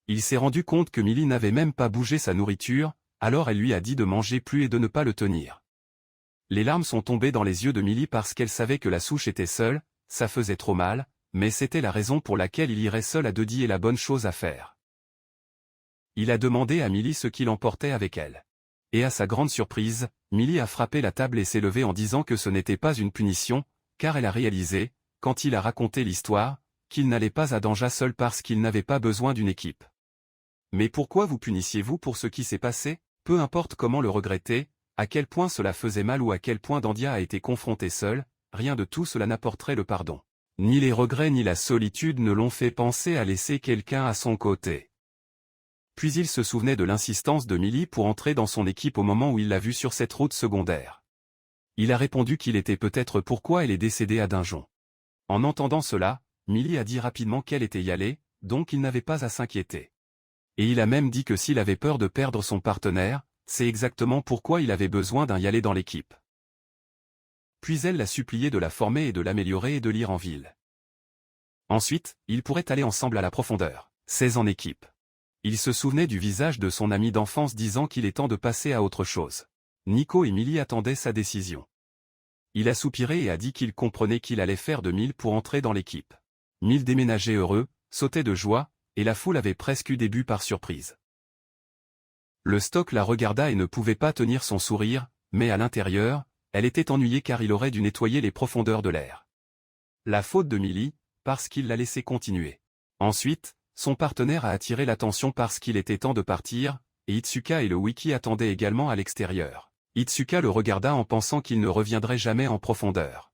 Il s'est rendu compte que Millie n'avait même pas bougé sa nourriture, alors elle lui a dit de manger plus et de ne pas le tenir. Les larmes sont tombées dans les yeux de Millie parce qu'elle savait que la souche était seule, ça faisait trop mal, mais c'était la raison pour laquelle il irait seul à Dodie et la bonne chose à faire. Il a demandé à Millie ce qu'il emportait avec elle. Et à sa grande surprise, Millie a frappé la table et s'est levée en disant que ce n'était pas une punition, car elle a réalisé, quand il a raconté l'histoire, qu'il n'allait pas à Danja seul parce qu'il n'avait pas besoin d'une équipe. Mais pourquoi vous punissiez-vous pour ce qui s'est passé? Peu importe comment le regretter, à quel point cela faisait mal ou à quel point Dandia a été confronté seul, rien de tout cela n'apporterait le pardon. Ni les regrets ni la solitude ne l'ont fait penser à laisser quelqu'un à son côté. Puis il se souvenait de l'insistance de Millie pour entrer dans son équipe au moment où il l'a vue sur cette route secondaire. Il a répondu qu'il était peut-être pourquoi elle est décédée à Dinjon. En entendant cela, Millie a dit rapidement qu'elle était y allée, donc il n'avait pas à s'inquiéter. Et il a même dit que s'il avait peur de perdre son partenaire, c'est exactement pourquoi il avait besoin d'un y aller dans l'équipe. Puis elle l'a supplié de la former et de l'améliorer et de l'ire en ville. Ensuite, ils pourraient aller ensemble à la profondeur, 16 en équipe. Il se souvenait du visage de son ami d'enfance disant qu'il est temps de passer à autre chose. Nico et Millie attendaient sa décision. Il a soupiré et a dit qu'il comprenait qu'il allait faire de 1000 pour entrer dans l'équipe. 1000 déménageait heureux, sautait de joie, et la foule avait presque eu des buts par surprise. Le stock la regarda et ne pouvait pas tenir son sourire, mais à l'intérieur, elle était ennuyée car il aurait dû nettoyer les profondeurs de l'air. La faute de Millie, parce qu'il l'a laissé continuer. Ensuite, son partenaire a attiré l'attention parce qu'il était temps de partir, et Itsuka et le Wiki attendaient également à l'extérieur. Itsuka le regarda en pensant qu'il ne reviendrait jamais en profondeur.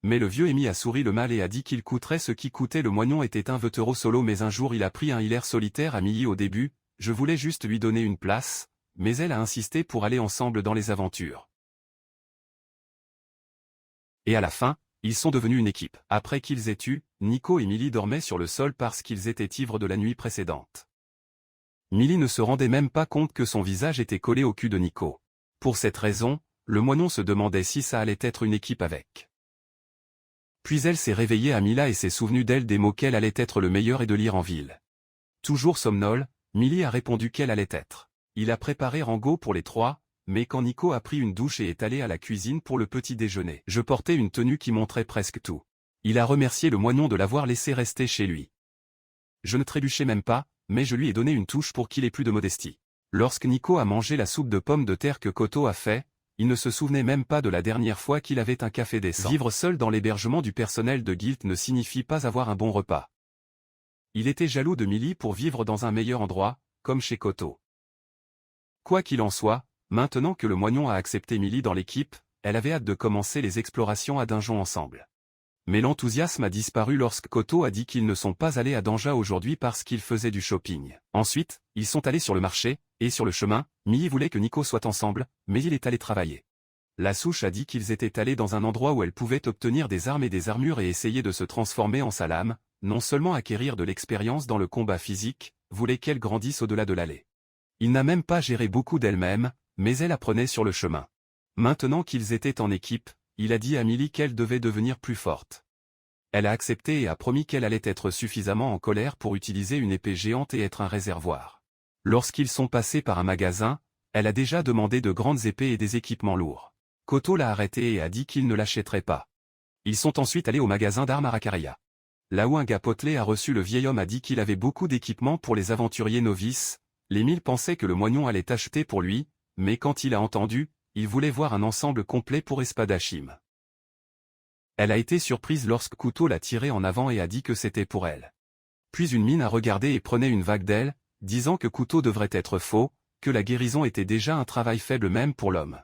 Mais le vieux Emi a souri le mal et a dit qu'il coûterait ce qui coûtait. Le moignon était un vetero solo mais un jour il a pris un hilaire solitaire à Millie au début, je voulais juste lui donner une place, mais elle a insisté pour aller ensemble dans les aventures. Et à la fin, ils sont devenus une équipe. Après qu'ils aient eu, Nico et Millie dormaient sur le sol parce qu'ils étaient ivres de la nuit précédente. Millie ne se rendait même pas compte que son visage était collé au cul de Nico. Pour cette raison, le moineau se demandait si ça allait être une équipe avec. Puis elle s'est réveillée à Mila et s'est souvenue d'elle des mots qu'elle allait être le meilleur et de lire en ville. Toujours somnole, Millie a répondu qu'elle allait être. Il a préparé Rango pour les trois, mais quand Nico a pris une douche et est allé à la cuisine pour le petit déjeuner, je portais une tenue qui montrait presque tout. Il a remercié le moignon de l'avoir laissé rester chez lui. Je ne trébuchais même pas, mais je lui ai donné une touche pour qu'il ait plus de modestie. Lorsque Nico a mangé la soupe de pommes de terre que Koto a fait, il ne se souvenait même pas de la dernière fois qu'il avait un café décent. Vivre seul dans l'hébergement du personnel de Guild ne signifie pas avoir un bon repas. Il était jaloux de Millie pour vivre dans un meilleur endroit, comme chez Koto. Quoi qu'il en soit, maintenant que le moignon a accepté Millie dans l'équipe, elle avait hâte de commencer les explorations à Dinjon ensemble. Mais l'enthousiasme a disparu lorsque Koto a dit qu'ils ne sont pas allés à Danja aujourd'hui parce qu'ils faisaient du shopping. Ensuite, ils sont allés sur le marché, et sur le chemin, Millie voulait que Nico soit ensemble, mais il est allé travailler. La souche a dit qu'ils étaient allés dans un endroit où elle pouvait obtenir des armes et des armures et essayer de se transformer en sa lame, non seulement acquérir de l'expérience dans le combat physique, voulait qu'elle grandisse au-delà de l'allée. Il n'a même pas géré beaucoup d'elle-même, mais elle apprenait sur le chemin. Maintenant qu'ils étaient en équipe, il a dit à Millie qu'elle devait devenir plus forte. Elle a accepté et a promis qu'elle allait être suffisamment en colère pour utiliser une épée géante et être un réservoir. Lorsqu'ils sont passés par un magasin, elle a déjà demandé de grandes épées et des équipements lourds. Koto l'a arrêté et a dit qu'il ne l'achèterait pas. Ils sont ensuite allés au magasin d'armes à Rakaria. Là où un gars potelé a reçu, le vieil homme a dit qu'il avait beaucoup d'équipements pour les aventuriers novices. Les 1000 pensaient que le moignon allait acheter pour lui, mais quand il a entendu, il voulait voir un ensemble complet pour espadachim. Elle a été surprise lorsque Kuto l'a tiré en avant et a dit que c'était pour elle. Puis une mine a regardé et prenait une vague d'elle, disant que Kuto devrait être faux, que la guérison était déjà un travail faible même pour l'homme.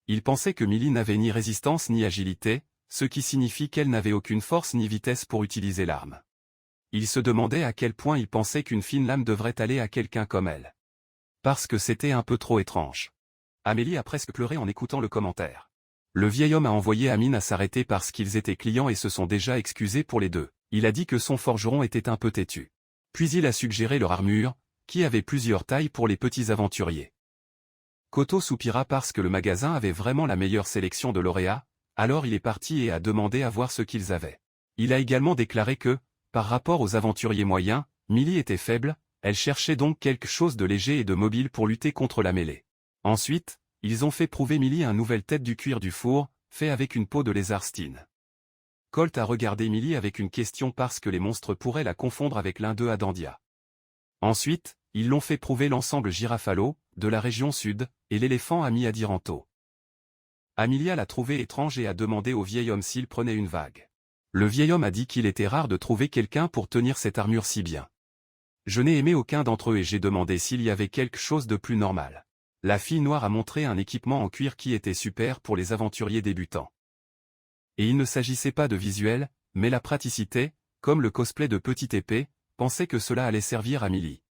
Il pensait que Millie n'avait ni résistance ni agilité, ce qui signifie qu'elle n'avait aucune force ni vitesse pour utiliser l'arme. Il se demandait à quel point il pensait qu'une fine lame devrait aller à quelqu'un comme elle. Parce que c'était un peu trop étrange. Amélie a presque pleuré en écoutant le commentaire. Le vieil homme a envoyé Amine à s'arrêter parce qu'ils étaient clients et se sont déjà excusés pour les deux. Il a dit que son forgeron était un peu têtu. Puis il a suggéré leur armure, qui avait plusieurs tailles pour les petits aventuriers. Koto soupira parce que le magasin avait vraiment la meilleure sélection de lauréats, alors il est parti et a demandé à voir ce qu'ils avaient. Il a également déclaré que, par rapport aux aventuriers moyens, Millie était faible, elle cherchait donc quelque chose de léger et de mobile pour lutter contre la mêlée. Ensuite, ils ont fait prouver Millie un nouvel tête du cuir du four, fait avec une peau de lézard Steen. Colt a regardé Millie avec une question parce que les monstres pourraient la confondre avec l'un d'eux à Dandia. Ensuite, ils l'ont fait prouver l'ensemble Girafalo, de la région sud, et l'éléphant ami à Diranto. Amelia l'a trouvé étrange et a demandé au vieil homme s'il prenait une vague. Le vieil homme a dit qu'il était rare de trouver quelqu'un pour tenir cette armure si bien. Je n'ai aimé aucun d'entre eux et j'ai demandé s'il y avait quelque chose de plus normal. La fille noire a montré un équipement en cuir qui était super pour les aventuriers débutants. Et il ne s'agissait pas de visuel, mais la praticité, comme le cosplay de Petite Épée, pensait que cela allait servir à Millie.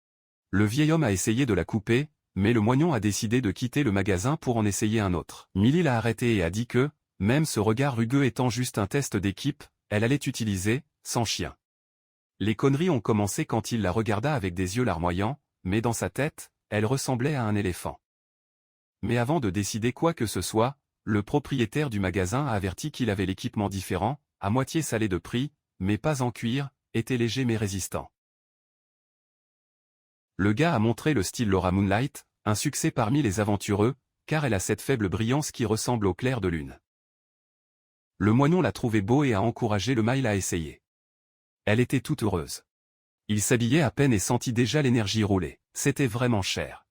Le vieil homme a essayé de la couper, mais le moignon a décidé de quitter le magasin pour en essayer un autre. Millie l'a arrêté et a dit que, même ce regard rugueux étant juste un test d'équipe, elle allait utiliser, sans chien. Les conneries ont commencé quand il la regarda avec des yeux larmoyants, mais dans sa tête, elle ressemblait à un éléphant. Mais avant de décider quoi que ce soit, le propriétaire du magasin a averti qu'il avait l'équipement différent, à moitié salé de prix, mais pas en cuir, était léger mais résistant. Le gars a montré le style Laura Moonlight, un succès parmi les aventureux, car elle a cette faible brillance qui ressemble au clair de lune. Le moignon l'a trouvé beau et a encouragé le mâle à essayer. Elle était toute heureuse. Il s'habillait à peine et sentit déjà l'énergie rouler. C'était vraiment cher.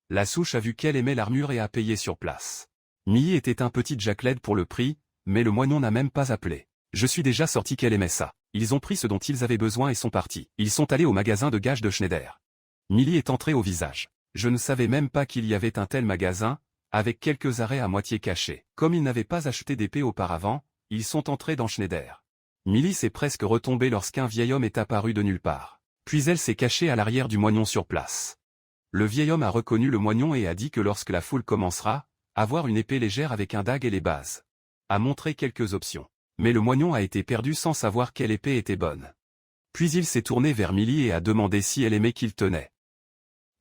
La souche a vu qu'elle aimait l'armure et a payé sur place. Millie était un petit Jack-Led pour le prix, mais le moignon n'a même pas appelé. Je suis déjà sorti qu'elle aimait ça. Ils ont pris ce dont ils avaient besoin et sont partis. Ils sont allés au magasin de gages de Schneider. Millie est entrée au visage. Je ne savais même pas qu'il y avait un tel magasin, avec quelques arrêts à moitié cachés. Comme ils n'avaient pas acheté d'épée auparavant, ils sont entrés dans Schneider. Millie s'est presque retombée lorsqu'un vieil homme est apparu de nulle part. Puis elle s'est cachée à l'arrière du moignon sur place. Le vieil homme a reconnu le moignon et a dit que lorsque la foule commencera, avoir une épée légère avec un dague et les bases. A montré quelques options. Mais le moignon a été perdu sans savoir quelle épée était bonne. Puis il s'est tourné vers Millie et a demandé si elle aimait qu'il tenait.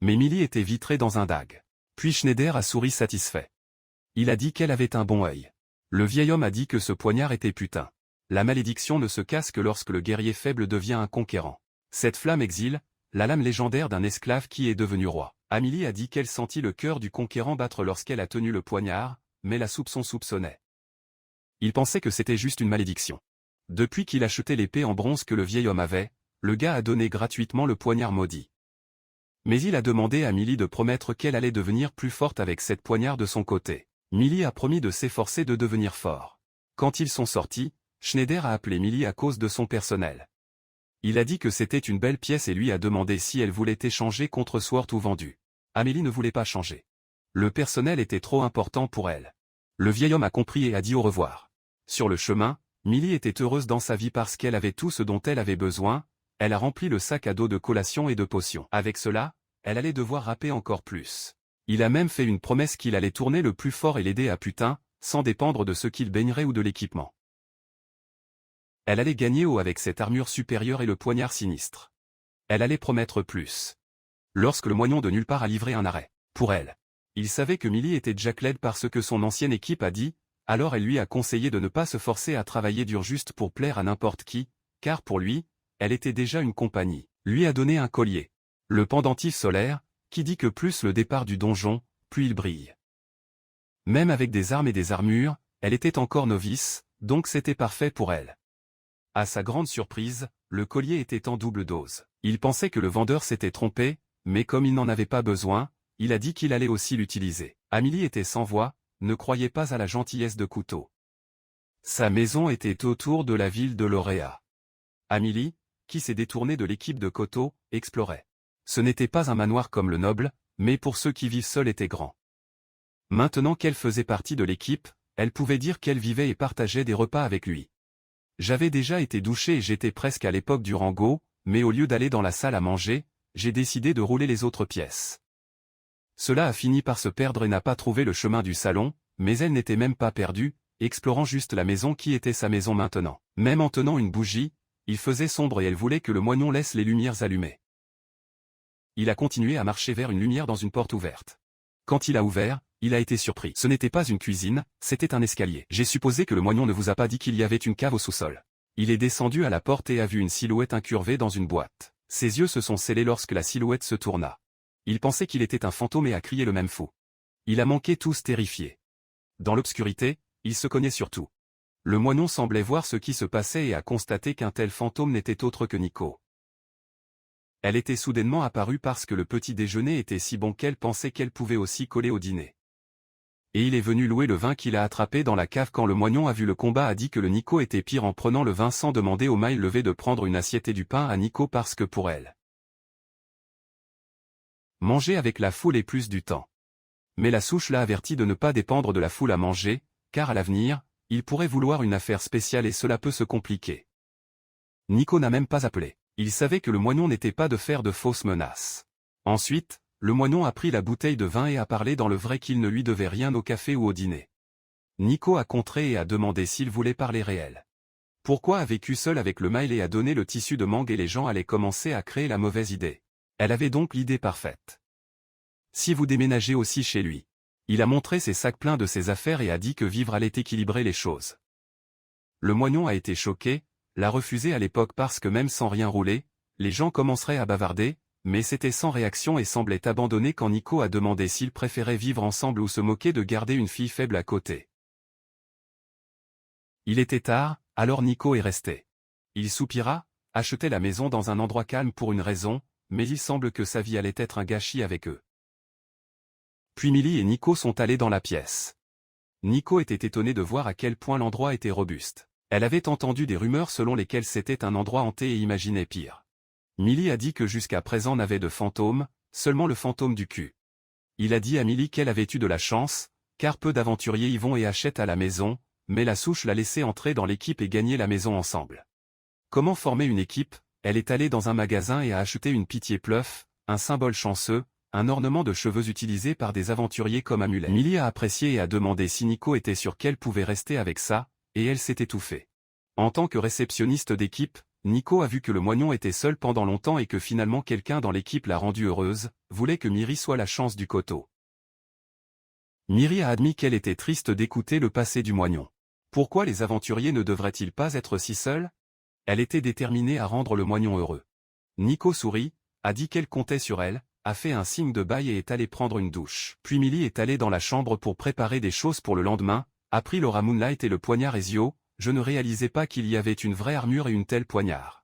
Mais Millie était vitrée dans un dague. Puis Schneider a souri satisfait. Il a dit qu'elle avait un bon œil. Le vieil homme a dit que ce poignard était putain. La malédiction ne se casse que lorsque le guerrier faible devient un conquérant. Cette flamme exile, la lame légendaire d'un esclave qui est devenu roi. Amélie a dit qu'elle sentit le cœur du conquérant battre lorsqu'elle a tenu le poignard, mais la soupçonnait. Il pensait que c'était juste une malédiction. Depuis qu'il achetait l'épée en bronze que le vieil homme avait, le gars a donné gratuitement le poignard maudit. Mais il a demandé à Millie de promettre qu'elle allait devenir plus forte avec cette poignard de son côté. Millie a promis de s'efforcer de devenir fort. Quand ils sont sortis, Schneider a appelé Millie à cause de son personnel. Il a dit que c'était une belle pièce et lui a demandé si elle voulait échanger contre Sword ou vendu. Amélie ne voulait pas changer. Le personnel était trop important pour elle. Le vieil homme a compris et a dit au revoir. Sur le chemin, Millie était heureuse dans sa vie parce qu'elle avait tout ce dont elle avait besoin, elle a rempli le sac à dos de collations et de potions. Avec cela, elle allait devoir rapper encore plus. Il a même fait une promesse qu'il allait tourner le plus fort et l'aider à putain, sans dépendre de ce qu'il baignerait ou de l'équipement. Elle allait gagner haut avec cette armure supérieure et le poignard sinistre. Elle allait promettre plus. Lorsque le moignon de nulle part a livré un arrêt, pour elle. Il savait que Millie était Jack-Led parce que son ancienne équipe a dit, alors elle lui a conseillé de ne pas se forcer à travailler dur juste pour plaire à n'importe qui, car pour lui, elle était déjà une compagnie. Lui a donné un collier. Le pendentif solaire, qui dit que plus le départ du donjon, plus il brille. Même avec des armes et des armures, elle était encore novice, donc c'était parfait pour elle. À sa grande surprise, le collier était en double dose. Il pensait que le vendeur s'était trompé, mais comme il n'en avait pas besoin, il a dit qu'il allait aussi l'utiliser. Amélie était sans voix, ne croyait pas à la gentillesse de Couteau. Sa maison était autour de la ville de Lauréat. Amélie, qui s'est détournée de l'équipe de Couteau, explorait. Ce n'était pas un manoir comme le noble, mais pour ceux qui vivent seuls était grand. Maintenant qu'elle faisait partie de l'équipe, elle pouvait dire qu'elle vivait et partageait des repas avec lui. J'avais déjà été douché et j'étais presque à l'époque du rango, mais au lieu d'aller dans la salle à manger, j'ai décidé de rouler les autres pièces. Cela a fini par se perdre et n'a pas trouvé le chemin du salon, mais elle n'était même pas perdue, explorant juste la maison qui était sa maison maintenant. Même en tenant une bougie, il faisait sombre et elle voulait que le moignon laisse les lumières allumées. Il a continué à marcher vers une lumière dans une porte ouverte. Quand il a ouvert, il a été surpris. Ce n'était pas une cuisine, c'était un escalier. J'ai supposé que le moignon ne vous a pas dit qu'il y avait une cave au sous-sol. Il est descendu à la porte et a vu une silhouette incurvée dans une boîte. Ses yeux se sont scellés lorsque la silhouette se tourna. Il pensait qu'il était un fantôme et a crié le même fou. Il a manqué tous terrifiés. Dans l'obscurité, il se cognait sur tout. Le moignon semblait voir ce qui se passait et a constaté qu'un tel fantôme n'était autre que Nico. Elle était soudainement apparue parce que le petit déjeuner était si bon qu'elle pensait qu'elle pouvait aussi coller au dîner. Et il est venu louer le vin qu'il a attrapé dans la cave quand le moignon a vu le combat a dit que le Nico était pire en prenant le vin sans demander au mail levé de prendre une assiette et du pain à Nico parce que pour elle. Manger avec la foule est plus du temps. Mais la souche l'a averti de ne pas dépendre de la foule à manger, car à l'avenir, Il pourrait vouloir une affaire spéciale et cela peut se compliquer. Nico n'a même pas appelé. Il savait que le moignon n'était pas de faire de fausses menaces. Ensuite, le moignon a pris la bouteille de vin et a parlé dans le vrai qu'il ne lui devait rien au café ou au dîner. Nico a contré et a demandé s'il voulait parler réel. Pourquoi a vécu seul avec le mail et a donné le tissu de mangue et les gens allaient commencer à créer la mauvaise idée. Elle avait donc l'idée parfaite. Si vous déménagez aussi chez lui. Il a montré ses sacs pleins de ses affaires et a dit que vivre allait équilibrer les choses. Le moignon a été choqué, l'a refusé à l'époque parce que même sans rien rouler, les gens commenceraient à bavarder, mais c'était sans réaction et semblait abandonné quand Nico a demandé s'ils préféraient vivre ensemble ou se moquer de garder une fille faible à côté. Il était tard, alors Nico est resté. Il soupira, achetait la maison dans un endroit calme pour une raison, mais il semble que sa vie allait être un gâchis avec eux. Puis Milly et Nico sont allés dans la pièce. Nico était étonné de voir à quel point l'endroit était robuste. Elle avait entendu des rumeurs selon lesquelles c'était un endroit hanté et imaginait pire. Milly a dit que jusqu'à présent n'avait de fantôme, seulement le fantôme du cul. Il a dit à Milly qu'elle avait eu de la chance, car peu d'aventuriers y vont et achètent à la maison, mais la souche l'a laissé entrer dans l'équipe et gagner la maison ensemble. Comment former une équipe? Elle est allée dans un magasin et a acheté une pitié pleuf, un symbole chanceux, un ornement de cheveux utilisé par des aventuriers comme amulet. Milly a apprécié et a demandé si Nico était sûr qu'elle pouvait rester avec ça, et elle s'est étouffée. En tant que réceptionniste d'équipe, Nico a vu que le moignon était seul pendant longtemps et que finalement quelqu'un dans l'équipe l'a rendue heureuse, voulait que Miri soit la chance du coteau. Miri a admis qu'elle était triste d'écouter le passé du moignon. Pourquoi les aventuriers ne devraient-ils pas être si seuls? Elle était déterminée à rendre le moignon heureux. Nico sourit, a dit qu'elle comptait sur elle, a fait un signe de bail et est allée prendre une douche. Puis Milly est allée dans la chambre pour préparer des choses pour le lendemain, a pris Laura Moonlight et le poignard Ezio, je ne réalisais pas qu'il y avait une vraie armure et une telle poignard.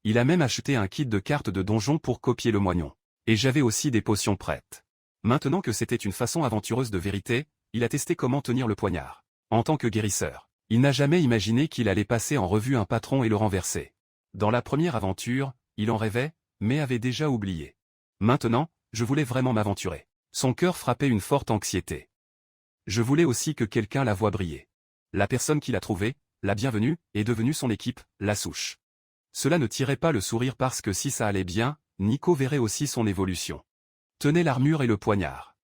Il a même acheté un kit de cartes de donjon pour copier le moignon. Et j'avais aussi des potions prêtes. Maintenant que c'était une façon aventureuse de vérité, il a testé comment tenir le poignard. En tant que guérisseur, il n'a jamais imaginé qu'il allait passer en revue un patron et le renverser. Dans la première aventure, il en rêvait, mais avait déjà oublié. Maintenant, je voulais vraiment m'aventurer. Son cœur frappait une forte anxiété. Je voulais aussi que quelqu'un la voie briller. La personne qui l'a trouvée, la bienvenue, est devenue son équipe, la souche. Cela ne tirait pas le sourire parce que si ça allait bien, Nico verrait aussi son évolution. Tenait l'armure et le poignard.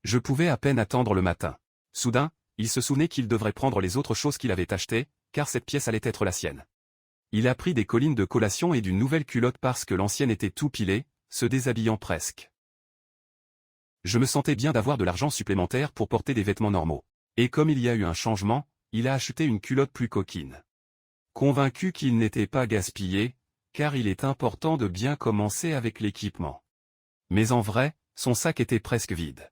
Je pouvais à peine attendre le matin. Soudain, il se souvenait qu'il devrait prendre les autres choses qu'il avait achetées, car cette pièce allait être la sienne. Il a pris des collines de collation et d'une nouvelle culotte parce que l'ancienne était tout pilée, se déshabillant presque. Je me sentais bien d'avoir de l'argent supplémentaire pour porter des vêtements normaux. Et comme il y a eu un changement, il a acheté une culotte plus coquine. Convaincu qu'il n'était pas gaspillé, car il est important de bien commencer avec l'équipement. Mais en vrai, son sac était presque vide.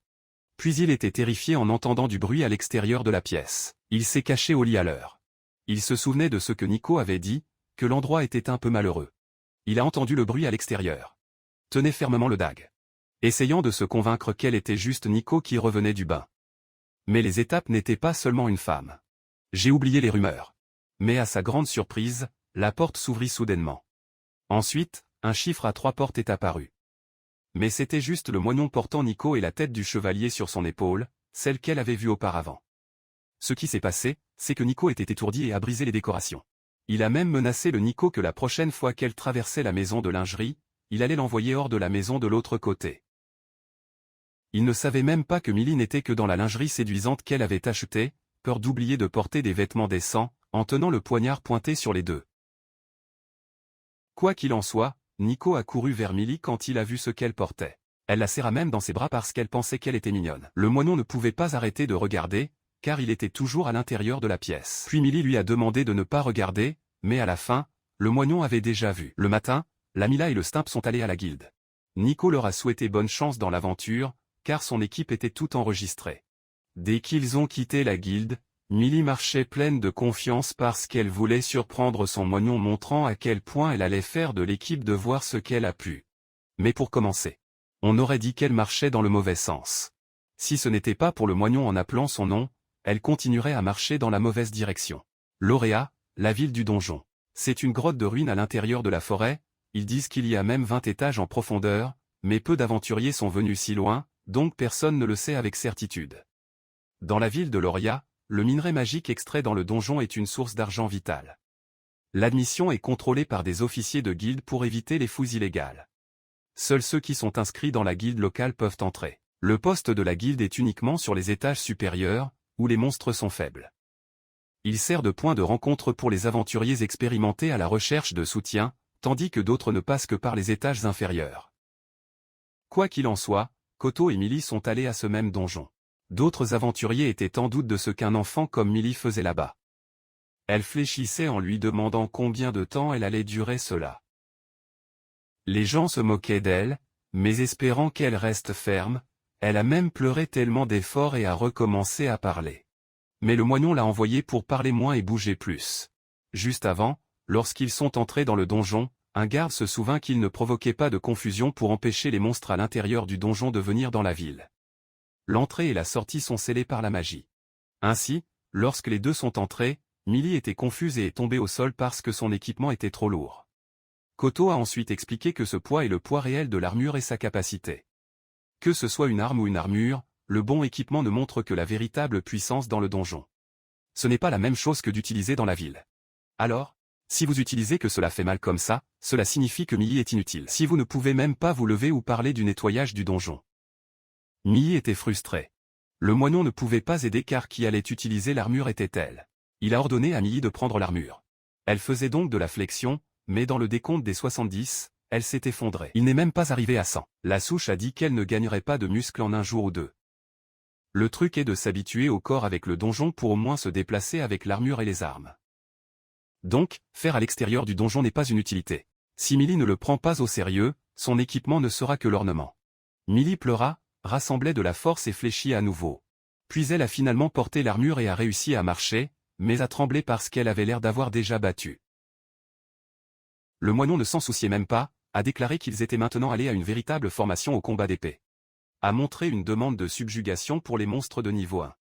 Puis il était terrifié en entendant du bruit à l'extérieur de la pièce. Il s'est caché au lit à l'heure. Il se souvenait de ce que Nico avait dit, que l'endroit était un peu malheureux. Il a entendu le bruit à l'extérieur. Tenait fermement le dague. Essayant de se convaincre qu'elle était juste Nico qui revenait du bain. Mais les étapes n'étaient pas seulement une femme. J'ai oublié les rumeurs. Mais à sa grande surprise, la porte s'ouvrit soudainement. Ensuite, un chiffre à 3 portes est apparu. Mais c'était juste le moignon portant Nico et la tête du chevalier sur son épaule, celle qu'elle avait vue auparavant. Ce qui s'est passé, c'est que Nico était étourdi et a brisé les décorations. Il a même menacé le Nico que la prochaine fois qu'elle traversait la maison de lingerie, il allait l'envoyer hors de la maison de l'autre côté. Il ne savait même pas que Milly n'était que dans la lingerie séduisante qu'elle avait achetée, peur d'oublier de porter des vêtements décents, en tenant le poignard pointé sur les deux. Quoi qu'il en soit, Nico a couru vers Milly quand il a vu ce qu'elle portait. Elle la serra même dans ses bras parce qu'elle pensait qu'elle était mignonne. Le moignon ne pouvait pas arrêter de regarder, car il était toujours à l'intérieur de la pièce. Puis Milly lui a demandé de ne pas regarder, mais à la fin, le moignon avait déjà vu. Le matin, la Mila et le Stimp sont allés à la guilde. Nico leur a souhaité bonne chance dans l'aventure, car son équipe était toute enregistrée. Dès qu'ils ont quitté la guilde, Milly marchait pleine de confiance parce qu'elle voulait surprendre son moignon montrant à quel point elle allait faire de l'équipe de voir ce qu'elle a pu. Mais pour commencer, on aurait dit qu'elle marchait dans le mauvais sens. Si ce n'était pas pour le moignon en appelant son nom, elle continuerait à marcher dans la mauvaise direction. Lauréat, la ville du donjon. C'est une grotte de ruines à l'intérieur de la forêt, ils disent qu'il y a même 20 étages en profondeur, mais peu d'aventuriers sont venus si loin, donc personne ne le sait avec certitude. Dans la ville de Lauréat, le minerai magique extrait dans le donjon est une source d'argent vital. L'admission est contrôlée par des officiers de guilde pour éviter les fouilles illégales. Seuls ceux qui sont inscrits dans la guilde locale peuvent entrer. Le poste de la guilde est uniquement sur les étages supérieurs, où les monstres sont faibles. Il sert de point de rencontre pour les aventuriers expérimentés à la recherche de soutien, tandis que d'autres ne passent que par les étages inférieurs. Quoi qu'il en soit, Koto et Millie sont allés à ce même donjon. D'autres aventuriers étaient en doute de ce qu'un enfant comme Millie faisait là-bas. Elle fléchissait en lui demandant combien de temps elle allait durer cela. Les gens se moquaient d'elle, mais espérant qu'elle reste ferme, elle a même pleuré tellement d'efforts et a recommencé à parler. Mais le moignon l'a envoyée pour parler moins et bouger plus. Juste avant, lorsqu'ils sont entrés dans le donjon, un garde se souvint qu'il ne provoquait pas de confusion pour empêcher les monstres à l'intérieur du donjon de venir dans la ville. L'entrée et la sortie sont scellées par la magie. Ainsi, lorsque les deux sont entrés, Millie était confuse et est tombée au sol parce que son équipement était trop lourd. Koto a ensuite expliqué que ce poids est le poids réel de l'armure et sa capacité. Que ce soit une arme ou une armure, le bon équipement ne montre que la véritable puissance dans le donjon. Ce n'est pas la même chose que d'utiliser dans la ville. Alors, si vous utilisez que cela fait mal comme ça, cela signifie que Millie est inutile. Si vous ne pouvez même pas vous lever ou parler du nettoyage du donjon. Millie était frustrée. Le moineau ne pouvait pas aider car qui allait utiliser l'armure était-elle. Il a ordonné à Millie de prendre l'armure. Elle faisait donc de la flexion, mais dans le décompte des 70, elle s'est effondrée. Il n'est même pas arrivé à 100. La souche a dit qu'elle ne gagnerait pas de muscles en un jour ou deux. Le truc est de s'habituer au corps avec le donjon pour au moins se déplacer avec l'armure et les armes. Donc, faire à l'extérieur du donjon n'est pas une utilité. Si Millie ne le prend pas au sérieux, son équipement ne sera que l'ornement. Millie pleura, rassemblait de la force et fléchit à nouveau. Puis elle a finalement porté l'armure et a réussi à marcher, mais a tremblé parce qu'elle avait l'air d'avoir déjà battu. Le moineau ne s'en souciait même pas, a déclaré qu'ils étaient maintenant allés à une véritable formation au combat d'épée. A montré une demande de subjugation pour les monstres de niveau 1.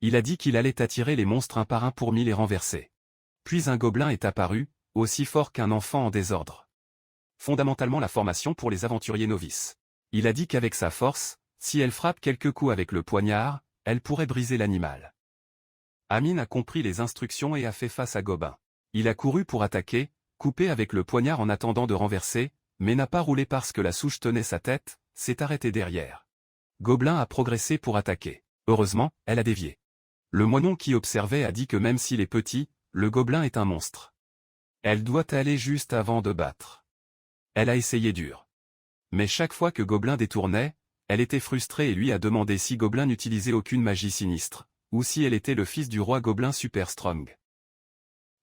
Il a dit qu'il allait attirer les monstres un par un pour les renverser. Puis un gobelin est apparu, aussi fort qu'un enfant en désordre. Fondamentalement la formation pour les aventuriers novices. Il a dit qu'avec sa force, si elle frappe quelques coups avec le poignard, elle pourrait briser l'animal. Amine a compris les instructions et a fait face à Gobin. Il a couru pour attaquer, couper avec le poignard en attendant de renverser, mais n'a pas roulé parce que la souche tenait sa tête, s'est arrêté derrière. Gobelin a progressé pour attaquer. Heureusement, elle a dévié. Le moineau qui observait a dit que même s'il est petit, le gobelin est un monstre. Elle doit aller juste avant de battre. Elle a essayé dur. Mais chaque fois que Gobelin détournait, elle était frustrée et lui a demandé si Gobelin n'utilisait aucune magie sinistre, ou si elle était le fils du roi Gobelin Super Strong.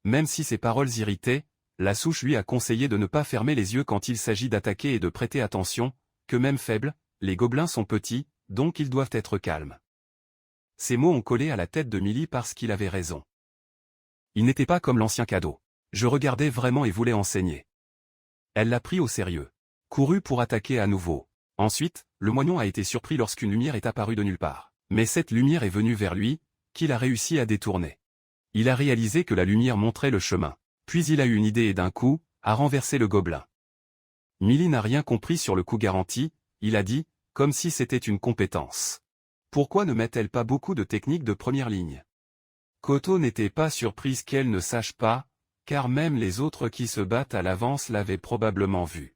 Même si ses paroles irritaient, la souche lui a conseillé de ne pas fermer les yeux quand il s'agit d'attaquer et de prêter attention, que même faibles, les gobelins sont petits, donc ils doivent être calmes. Ces mots ont collé à la tête de Millie parce qu'il avait raison. Il n'était pas comme l'ancien cadeau. Je regardais vraiment et voulais enseigner. Elle l'a pris au sérieux. Courut pour attaquer à nouveau. Ensuite, le moignon a été surpris lorsqu'une lumière est apparue de nulle part. Mais cette lumière est venue vers lui, qu'il a réussi à détourner. Il a réalisé que la lumière montrait le chemin. Puis il a eu une idée et d'un coup, a renversé le gobelin. Millie n'a rien compris sur le coup garanti, il a dit, comme si c'était une compétence. Pourquoi ne met-elle pas beaucoup de techniques de première ligne? Koto n'était pas surprise qu'elle ne sache pas, car même les autres qui se battent à l'avance l'avaient probablement vu.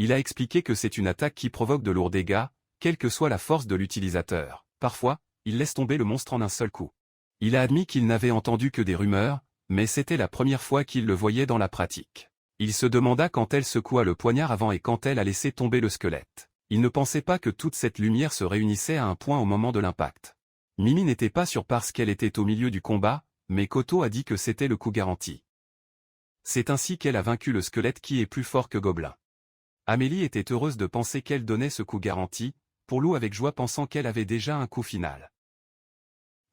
Il a expliqué que c'est une attaque qui provoque de lourds dégâts, quelle que soit la force de l'utilisateur. Parfois, il laisse tomber le monstre en un seul coup. Il a admis qu'il n'avait entendu que des rumeurs, mais c'était la première fois qu'il le voyait dans la pratique. Il se demanda quand elle secoua le poignard avant et quand elle a laissé tomber le squelette. Il ne pensait pas que toute cette lumière se réunissait à un point au moment de l'impact. Mimi n'était pas sûre parce qu'elle était au milieu du combat, mais Koto a dit que c'était le coup garanti. C'est ainsi qu'elle a vaincu le squelette qui est plus fort que Gobelin. Amélie était heureuse de penser qu'elle donnait ce coup garanti, pour Lou avec joie pensant qu'elle avait déjà un coup final.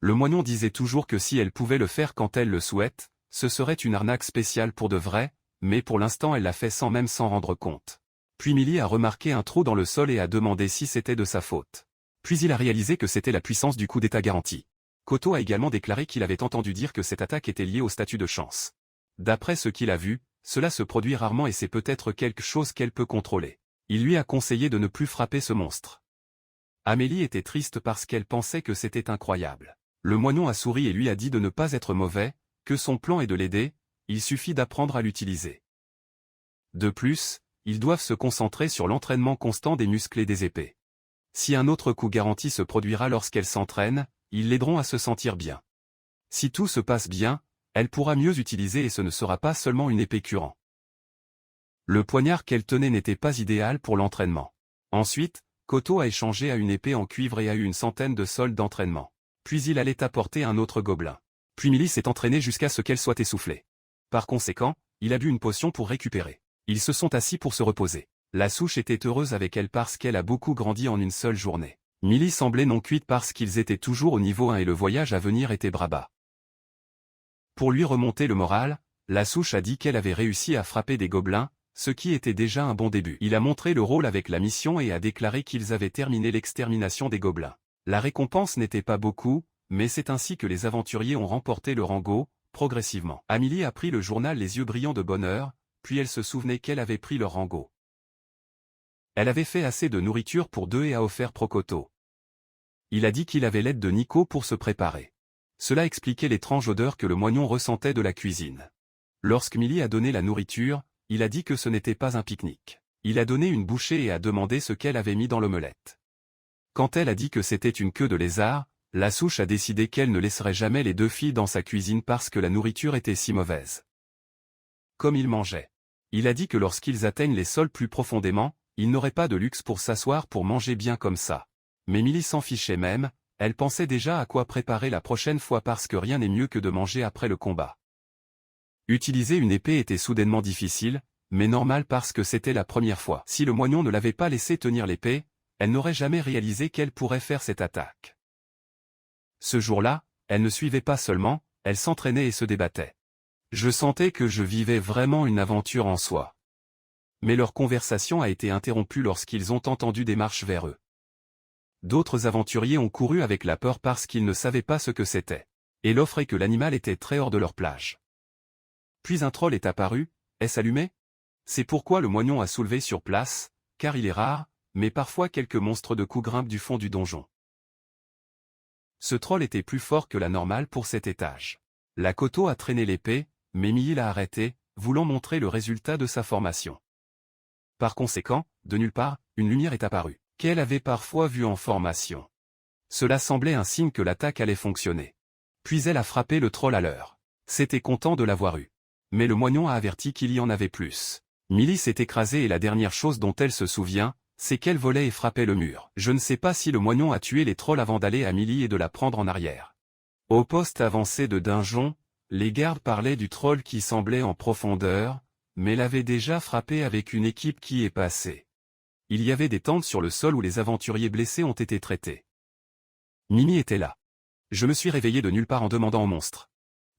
Le moignon disait toujours que si elle pouvait le faire quand elle le souhaite, ce serait une arnaque spéciale pour de vrai, mais pour l'instant elle l'a fait sans même s'en rendre compte. Puis Millie a remarqué un trou dans le sol et a demandé si c'était de sa faute. Puis il a réalisé que c'était la puissance du coup d'état garanti. Koto a également déclaré qu'il avait entendu dire que cette attaque était liée au statut de chance. D'après ce qu'il a vu, cela se produit rarement et c'est peut-être quelque chose qu'elle peut contrôler. Il lui a conseillé de ne plus frapper ce monstre. Amélie était triste parce qu'elle pensait que c'était incroyable. Le moignon a souri et lui a dit de ne pas être mauvais, que son plan est de l'aider, il suffit d'apprendre à l'utiliser. De plus, ils doivent se concentrer sur l'entraînement constant des muscles et des épées. Si un autre coup garanti se produira lorsqu'elle s'entraîne, ils l'aideront à se sentir bien. Si tout se passe bien, elle pourra mieux utiliser et ce ne sera pas seulement une épée curant. Le poignard qu'elle tenait n'était pas idéal pour l'entraînement. Ensuite, Koto a échangé à une épée en cuivre et a eu une centaine de soldes d'entraînement. Puis il allait apporter un autre gobelin. Puis Millie s'est entraînée jusqu'à ce qu'elle soit essoufflée. Par conséquent, il a bu une potion pour récupérer. Ils se sont assis pour se reposer. La souche était heureuse avec elle parce qu'elle a beaucoup grandi en une seule journée. Millie semblait non cuite parce qu'ils étaient toujours au niveau 1 et le voyage à venir était bras-bas. Pour lui remonter le moral, la souche a dit qu'elle avait réussi à frapper des gobelins, ce qui était déjà un bon début. Il a montré le rôle avec la mission et a déclaré qu'ils avaient terminé l'extermination des gobelins. La récompense n'était pas beaucoup, mais c'est ainsi que les aventuriers ont remporté le rango, progressivement. Amélie a pris le journal les yeux brillants de bonheur, puis elle se souvenait qu'elle avait pris leur rango. Elle avait fait assez de nourriture pour deux et a offert Prokoto. Il a dit qu'il avait l'aide de Nico pour se préparer. Cela expliquait l'étrange odeur que le moignon ressentait de la cuisine. Lorsque Millie a donné la nourriture, il a dit que ce n'était pas un pique-nique. Il a donné une bouchée et a demandé ce qu'elle avait mis dans l'omelette. Quand elle a dit que c'était une queue de lézard, la souche a décidé qu'elle ne laisserait jamais les deux filles dans sa cuisine parce que la nourriture était si mauvaise. Comme ils mangeaient. Il a dit que lorsqu'ils atteignent les sols plus profondément, ils n'auraient pas de luxe pour s'asseoir pour manger bien comme ça. Mais Millie s'en fichait même, elle pensait déjà à quoi préparer la prochaine fois parce que rien n'est mieux que de manger après le combat. Utiliser une épée était soudainement difficile, mais normal parce que c'était la première fois. Si le moignon ne l'avait pas laissé tenir l'épée, elle n'aurait jamais réalisé qu'elle pourrait faire cette attaque. Ce jour-là, elle ne suivait pas seulement, elle s'entraînait et se débattait. Je sentais que je vivais vraiment une aventure en soi. Mais leur conversation a été interrompue lorsqu'ils ont entendu des marches vers eux. D'autres aventuriers ont couru avec la peur parce qu'ils ne savaient pas ce que c'était. Et l'offre est que l'animal était très hors de leur plage. Puis un troll est apparu, est-ce allumé? C'est pourquoi le moignon a soulevé sur place, car il est rare, mais parfois quelques monstres de coups grimpent du fond du donjon. Ce troll était plus fort que la normale pour cet étage. La Koto a traîné l'épée, mais Millie l'a arrêté, voulant montrer le résultat de sa formation. Par conséquent, de nulle part, une lumière est apparue, qu'elle avait parfois vue en formation. Cela semblait un signe que l'attaque allait fonctionner. Puis elle a frappé le troll à l'heure. C'était content de l'avoir eu. Mais le moignon a averti qu'il y en avait plus. Millie s'est écrasée et la dernière chose dont elle se souvient, c'est qu'elle volait et frappait le mur. Je ne sais pas si le moignon a tué les trolls avant d'aller à Millie et de la prendre en arrière. Au poste avancé de donjon, les gardes parlaient du troll qui semblait en profondeur, mais l'avait déjà frappé avec une équipe qui est passée. Il y avait des tentes sur le sol où les aventuriers blessés ont été traités. Mimi était là. Je me suis réveillé de nulle part en demandant au monstre.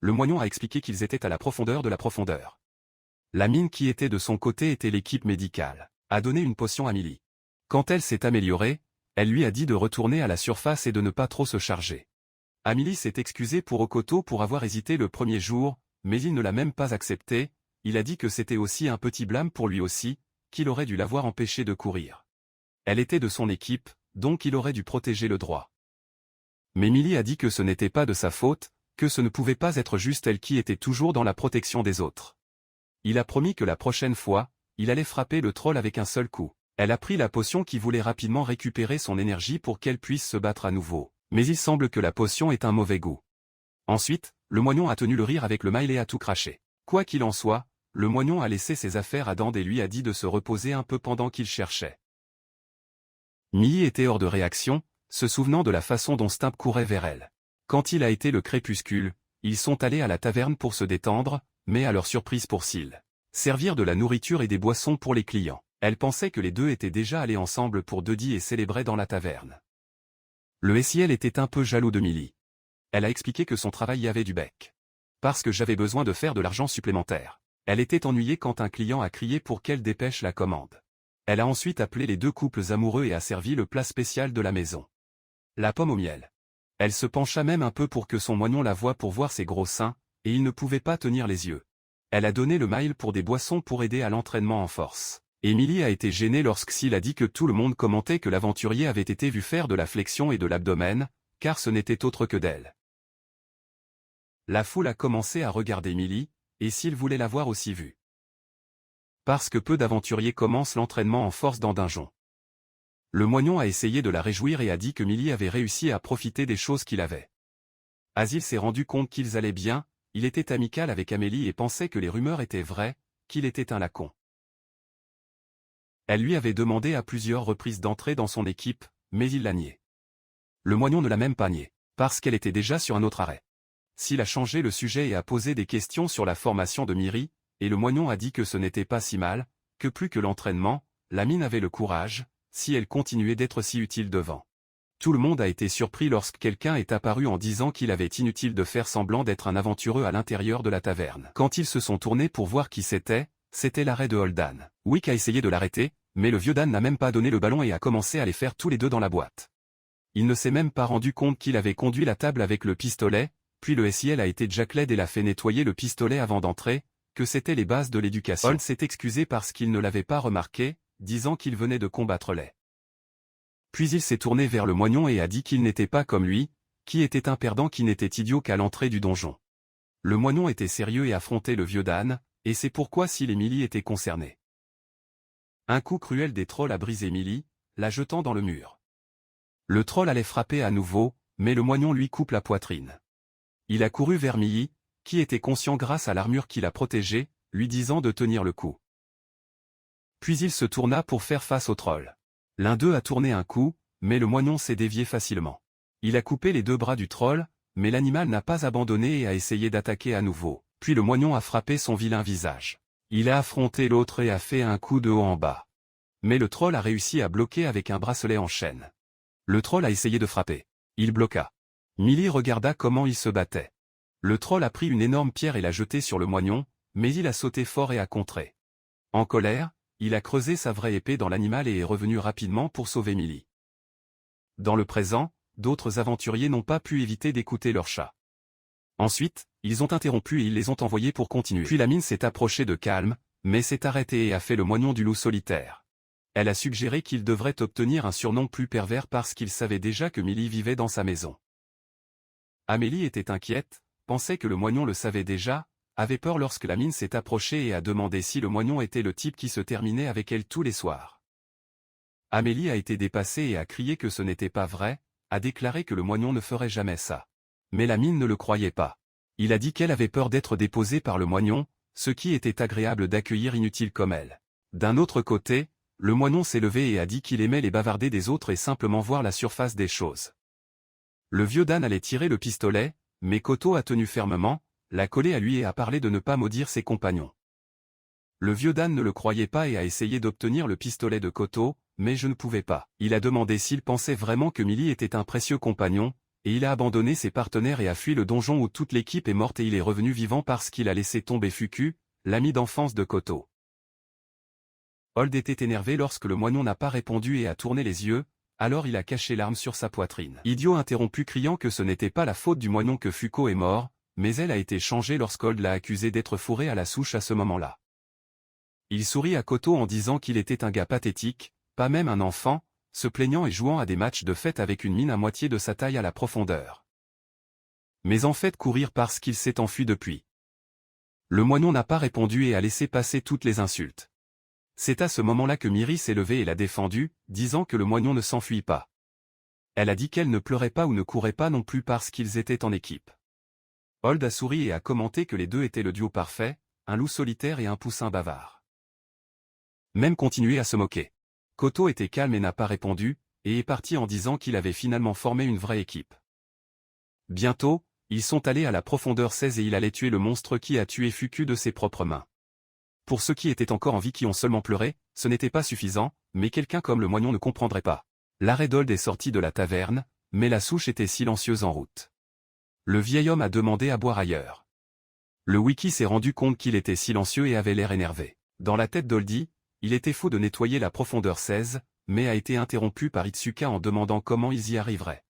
Le moignon a expliqué qu'ils étaient à la profondeur de la profondeur. La mine qui était de son côté était l'équipe médicale, a donné une potion à Millie. Quand elle s'est améliorée, elle lui a dit de retourner à la surface et de ne pas trop se charger. Amélie s'est excusée pour Okoto pour avoir hésité le premier jour, mais il ne l'a même pas accepté, il a dit que c'était aussi un petit blâme pour lui aussi, qu'il aurait dû l'avoir empêché de courir. Elle était de son équipe, donc il aurait dû protéger le droit. Mais Millie a dit que ce n'était pas de sa faute, que ce ne pouvait pas être juste elle qui était toujours dans la protection des autres. Il a promis que la prochaine fois, il allait frapper le troll avec un seul coup. Elle a pris la potion qui voulait rapidement récupérer son énergie pour qu'elle puisse se battre à nouveau. Mais il semble que la potion ait un mauvais goût. Ensuite, le moignon a tenu le rire avec le mail et a tout craché. Quoi qu'il en soit, le moignon a laissé ses affaires à Dande et lui a dit de se reposer un peu pendant qu'il cherchait. Millie était hors de réaction, se souvenant de la façon dont Stimp courait vers elle. Quand il a été le crépuscule, ils sont allés à la taverne pour se détendre, mais à leur surprise pour Syl. Servir de la nourriture et des boissons pour les clients. Elle pensait que les deux étaient déjà allés ensemble pour Dodi et célébraient dans la taverne. Le SIL était un peu jaloux de Millie. Elle a expliqué que son travail y avait du bec. Parce que j'avais besoin de faire de l'argent supplémentaire. Elle était ennuyée quand un client a crié pour qu'elle dépêche la commande. Elle a ensuite appelé les deux couples amoureux et a servi le plat spécial de la maison. La pomme au miel. Elle se pencha même un peu pour que son moignon la voie pour voir ses gros seins, et il ne pouvait pas tenir les yeux. Elle a donné le mail pour des boissons pour aider à l'entraînement en force. Emily a été gênée lorsque Syl a dit que tout le monde commentait que l'aventurier avait été vu faire de la flexion et de l'abdomen, car ce n'était autre que d'elle. La foule a commencé à regarder Millie, et s'ils voulaient l'avoir aussi vue. Parce que peu d'aventuriers commencent l'entraînement en force dans Dungeon. Le moignon a essayé de la réjouir et a dit que Millie avait réussi à profiter des choses qu'il avait. Azil s'est rendu compte qu'ils allaient bien, il était amical avec Amélie et pensait que les rumeurs étaient vraies, qu'il était un lacon. Elle lui avait demandé à plusieurs reprises d'entrer dans son équipe, mais il l'a nié. Le moignon ne l'a même pas nié, parce qu'elle était déjà sur un autre arrêt. S'il a changé le sujet et a posé des questions sur la formation de Miri, et le moignon a dit que ce n'était pas si mal, que plus que l'entraînement, la mine avait le courage, si elle continuait d'être si utile devant. Tout le monde a été surpris lorsque quelqu'un est apparu en disant qu'il avait inutile de faire semblant d'être un aventureux à l'intérieur de la taverne. Quand ils se sont tournés pour voir qui c'était l'arrêt de Holdan. Wick a essayé de l'arrêter, mais le vieux Dan n'a même pas donné le ballon et a commencé à les faire tous les deux dans la boîte. Il ne s'est même pas rendu compte qu'il avait conduit la table avec le pistolet, puis le SIL a été Jack Led et l'a fait nettoyer le pistolet avant d'entrer, que c'était les bases de l'éducation. Holt s'est excusé parce qu'il ne l'avait pas remarqué, disant qu'il venait de combattre les. Puis il s'est tourné vers le moignon et a dit qu'il n'était pas comme lui, qui était un perdant qui n'était idiot qu'à l'entrée du donjon. Le moignon était sérieux et affrontait le vieux Dan, et c'est pourquoi Sil et Millie étaient concernés. Un coup cruel des trolls a brisé Millie, la jetant dans le mur. Le troll allait frapper à nouveau, mais le moignon lui coupe la poitrine. Il a couru vers Millie, qui était conscient grâce à l'armure qui la protégeait, lui disant de tenir le coup. Puis il se tourna pour faire face au troll. L'un d'eux a tourné un coup, mais le moignon s'est dévié facilement. Il a coupé les deux bras du troll, mais l'animal n'a pas abandonné et a essayé d'attaquer à nouveau. Puis le moignon a frappé son vilain visage. Il a affronté l'autre et a fait un coup de haut en bas. Mais le troll a réussi à bloquer avec un bracelet en chaîne. Le troll a essayé de frapper. Il bloqua. Millie regarda comment il se battait. Le troll a pris une énorme pierre et l'a jetée sur le moignon, mais il a sauté fort et a contré. En colère, il a creusé sa vraie épée dans l'animal et est revenu rapidement pour sauver Millie. Dans le présent, d'autres aventuriers n'ont pas pu éviter d'écouter leur chat. Ensuite, ils ont interrompu et ils les ont envoyés pour continuer. Puis la mine s'est approchée de Calme, mais s'est arrêtée et a fait le moignon du loup solitaire. Elle a suggéré qu'il devrait obtenir un surnom plus pervers parce qu'il savait déjà que Millie vivait dans sa maison. Amélie était inquiète, pensait que le moignon le savait déjà, avait peur lorsque la mine s'est approchée et a demandé si le moignon était le type qui se terminait avec elle tous les soirs. Amélie a été dépassée et a crié que ce n'était pas vrai, a déclaré que le moignon ne ferait jamais ça. Mais la mine ne le croyait pas. Il a dit qu'elle avait peur d'être déposée par le moignon, ce qui était agréable d'accueillir inutile comme elle. D'un autre côté, le moignon s'est levé et a dit qu'il aimait les bavardés des autres et simplement voir la surface des choses. Le vieux Dan allait tirer le pistolet, mais Koto a tenu fermement, l'a collé à lui et a parlé de ne pas maudire ses compagnons. Le vieux Dan ne le croyait pas et a essayé d'obtenir le pistolet de Koto, mais je ne pouvais pas. Il a demandé s'il pensait vraiment que Millie était un précieux compagnon, et il a abandonné ses partenaires et a fui le donjon où toute l'équipe est morte et il est revenu vivant parce qu'il a laissé tomber Fuku, l'ami d'enfance de Koto. Hold était énervé lorsque le moignon n'a pas répondu et a tourné les yeux, alors il a caché l'arme sur sa poitrine. Idiot interrompu criant que ce n'était pas la faute du moignon que Fuko est mort, mais elle a été changée lorsqu'Hold l'a accusé d'être fourré à la souche à ce moment-là. Il sourit à Koto en disant qu'il était un gars pathétique, pas même un enfant, se plaignant et jouant à des matchs de fête avec une mine à moitié de sa taille à la profondeur. Mais en fait courir parce qu'il s'est enfui depuis. Le moignon n'a pas répondu et a laissé passer toutes les insultes. C'est à ce moment-là que Miri s'est levée et l'a défendu, disant que le moignon ne s'enfuit pas. Elle a dit qu'elle ne pleurait pas ou ne courait pas non plus parce qu'ils étaient en équipe. Hold a souri et a commenté que les deux étaient le duo parfait, un loup solitaire et un poussin bavard. Même continué à se moquer. Koto était calme et n'a pas répondu, et est parti en disant qu'il avait finalement formé une vraie équipe. Bientôt, ils sont allés à la profondeur 16 et il allait tuer le monstre qui a tué Fuku de ses propres mains. Pour ceux qui étaient encore en vie qui ont seulement pleuré, ce n'était pas suffisant, mais quelqu'un comme le moignon ne comprendrait pas. L'arrêt d'Hold est sorti de la taverne, mais la souche était silencieuse en route. Le vieil homme a demandé à boire ailleurs. Le wiki s'est rendu compte qu'il était silencieux et avait l'air énervé. Dans la tête d'Holdy, il était fou de nettoyer la profondeur 16, mais a été interrompu par Itsuka en demandant comment ils y arriveraient.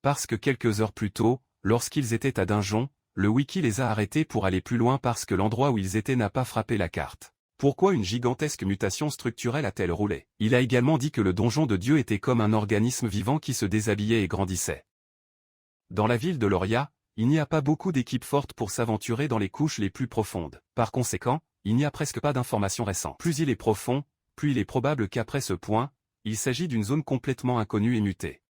Parce que quelques heures plus tôt, lorsqu'ils étaient à Dungeon, le wiki les a arrêtés pour aller plus loin parce que l'endroit où ils étaient n'a pas frappé la carte. Pourquoi une gigantesque mutation structurelle a-t-elle roulé? Il a également dit que le donjon de Dieu était comme un organisme vivant qui se déshabillait et grandissait. Dans la ville de Loria, Il n'y a pas beaucoup d'équipes fortes pour s'aventurer dans les couches les plus profondes. Par conséquent, il n'y a presque pas d'informations récentes. Plus il est profond, plus il est probable qu'après ce point, il s'agit d'une zone complètement inconnue et mutée.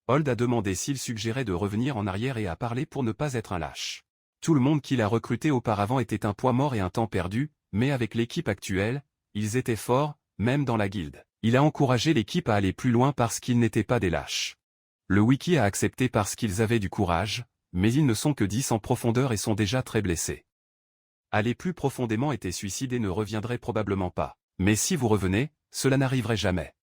Hold a demandé s'il suggérait de revenir en arrière et a parlé pour ne pas être un lâche. Tout le monde qu'il a recruté auparavant était un poids mort et un temps perdu, mais avec l'équipe actuelle, ils étaient forts, même dans la guilde. Il a encouragé l'équipe à aller plus loin parce qu'ils n'étaient pas des lâches. Le wiki a accepté parce qu'ils avaient du courage, mais ils ne sont que 10 en profondeur et sont déjà très blessés. Aller plus profondément et suicider ne reviendrait probablement pas. Mais si vous revenez, cela n'arriverait jamais.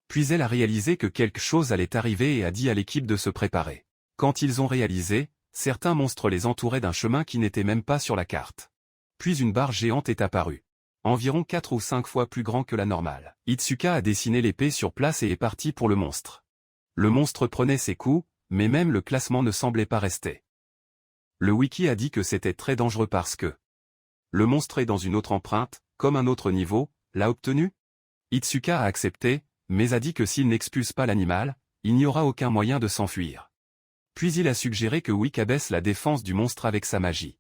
Puis elle a réalisé que quelque chose allait arriver et a dit à l'équipe de se préparer. Quand ils ont réalisé, certains monstres les entouraient d'un chemin qui n'était même pas sur la carte. Puis une barre géante est apparue. Environ 4 ou 5 fois plus grand que la normale. Itsuka a dessiné l'épée sur place et est parti pour le monstre. Le monstre prenait ses coups, mais même le classement ne semblait pas rester. Le wiki a dit que c'était très dangereux parce que le monstre est dans une autre empreinte, comme un autre niveau, l'a obtenu. Itsuka a accepté, mais a dit que s'il n'expulse pas l'animal, il n'y aura aucun moyen de s'enfuir. Puis il a suggéré que Wick abaisse la défense du monstre avec sa magie.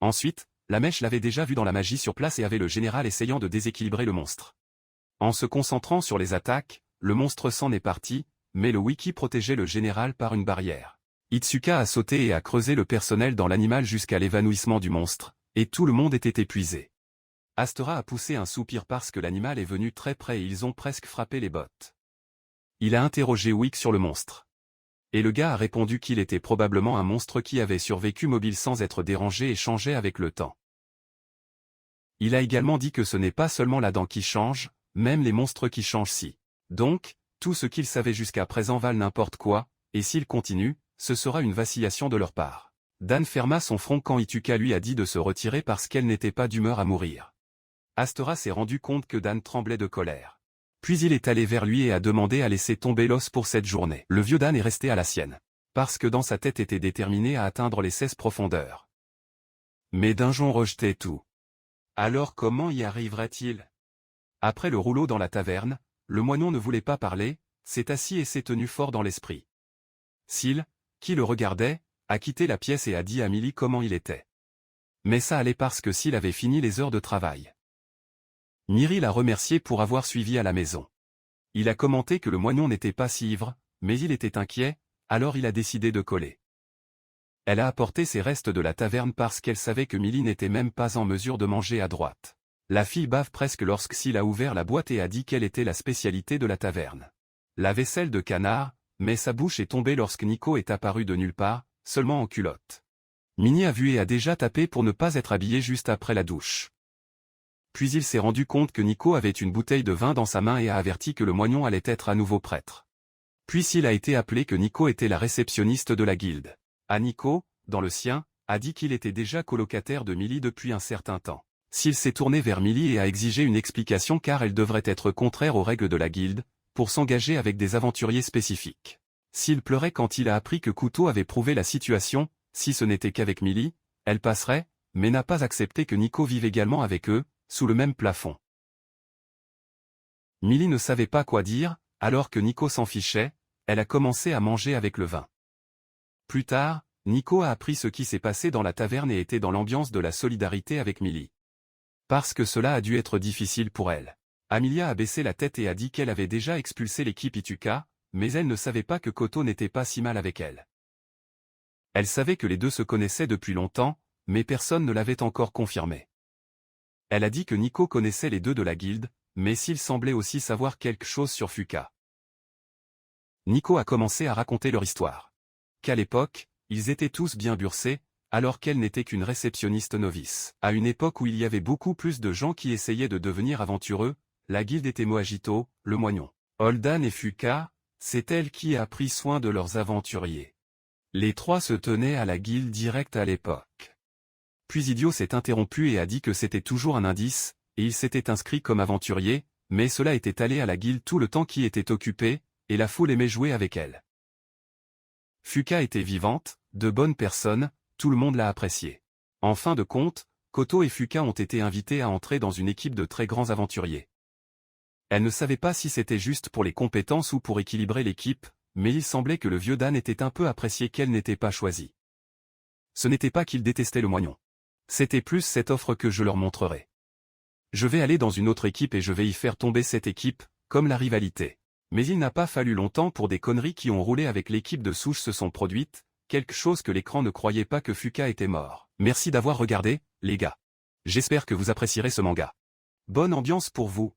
Ensuite, la mèche l'avait déjà vu dans la magie sur place et avait le général essayant de déséquilibrer le monstre. En se concentrant sur les attaques, le monstre s'en est parti, mais le wiki protégeait le général par une barrière. Itsuka a sauté et a creusé le personnel dans l'animal jusqu'à l'évanouissement du monstre, et tout le monde était épuisé. Astora a poussé un soupir parce que l'animal est venu très près et ils ont presque frappé les bottes. Il a interrogé Wick sur le monstre. Et le gars a répondu qu'il était probablement un monstre qui avait survécu mobile sans être dérangé et changeait avec le temps. Il a également dit que ce n'est pas seulement la dent qui change, même les monstres qui changent si. Donc, tout ce qu'ils savaient jusqu'à présent valent n'importe quoi, et s'ils continuent, ce sera une vacillation de leur part. Dan ferma son front quand Itsuka lui a dit de se retirer parce qu'elle n'était pas d'humeur à mourir. Astora s'est rendu compte que Dan tremblait de colère. Puis il est allé vers lui et a demandé à laisser tomber l'os pour cette journée. Le vieux Dan est resté à la sienne. Parce que dans sa tête était déterminé à atteindre les 16 profondeurs. Mais Dinjon rejetait tout. Alors comment y arriverait-il? Après le rouleau dans la taverne, le moineau ne voulait pas parler, s'est assis et s'est tenu fort dans l'esprit. Syl, qui le regardait, a quitté la pièce et a dit à Millie comment il était. Mais ça allait parce que Syl avait fini les heures de travail. Miri l'a remercié pour avoir suivi à la maison. Il a commenté que le moignon n'était pas si ivre, mais il était inquiet, alors il a décidé de coller. Elle a apporté ses restes de la taverne parce qu'elle savait que Millie n'était même pas en mesure de manger à droite. La fille bave presque lorsque Syl a ouvert la boîte et a dit quelle était la spécialité de la taverne. La vaisselle de canard, mais sa bouche est tombée lorsque Nico est apparu de nulle part, seulement en culotte. Minnie a vu et a déjà tapé pour ne pas être habillée juste après la douche. Puis il s'est rendu compte que Nico avait une bouteille de vin dans sa main et a averti que le moignon allait être à nouveau prêtre. Puis il a été appelé que Nico était la réceptionniste de la guilde. À Nico, dans le sien, a dit qu'il était déjà colocataire de Millie depuis un certain temps. S'il s'est tourné vers Millie et a exigé une explication car elle devrait être contraire aux règles de la guilde, pour s'engager avec des aventuriers spécifiques. S'il pleurait quand il a appris que Couteau avait prouvé la situation, si ce n'était qu'avec Millie, elle passerait, mais n'a pas accepté que Nico vive également avec eux, sous le même plafond. Millie ne savait pas quoi dire, alors que Nico s'en fichait, elle a commencé à manger avec le vin. Plus tard, Nico a appris ce qui s'est passé dans la taverne et était dans l'ambiance de la solidarité avec Millie. Parce que cela a dû être difficile pour elle. Amelia a baissé la tête et a dit qu'elle avait déjà expulsé l'équipe Itsuka, mais elle ne savait pas que Koto n'était pas si mal avec elle. Elle savait que les deux se connaissaient depuis longtemps, mais personne ne l'avait encore confirmé. Elle a dit que Nico connaissait les deux de la guilde, mais s'il semblait aussi savoir quelque chose sur Fuka. Nico a commencé à raconter leur histoire. Qu'à l'époque, ils étaient tous bien bursés, alors qu'elle n'était qu'une réceptionniste novice. À une époque où il y avait beaucoup plus de gens qui essayaient de devenir aventureux, la guilde était Moagito, le moignon. Holdan et Fuka, c'est elle qui a pris soin de leurs aventuriers. Les trois se tenaient à la guilde directe à l'époque. Puis Idio s'est interrompu et a dit que c'était toujours un indice, et il s'était inscrit comme aventurier, mais cela était allé à la guilde tout le temps qui était occupé, et la foule aimait jouer avec elle. Fuka était vivante, de bonne personne, tout le monde l'a appréciée. En fin de compte, Koto et Fuka ont été invités à entrer dans une équipe de très grands aventuriers. Elle ne savait pas si c'était juste pour les compétences ou pour équilibrer l'équipe, mais il semblait que le vieux Dan était un peu apprécié qu'elle n'était pas choisie. Ce n'était pas qu'il détestait le moignon. C'était plus cette offre que je leur montrerai. Je vais aller dans une autre équipe et je vais y faire tomber cette équipe, comme la rivalité. Mais il n'a pas fallu longtemps pour des conneries qui ont roulé avec l'équipe de souche se sont produites, quelque chose que l'écran ne croyait pas que Fuka était mort. Merci d'avoir regardé, les gars. J'espère que vous apprécierez ce manga. Bonne ambiance pour vous.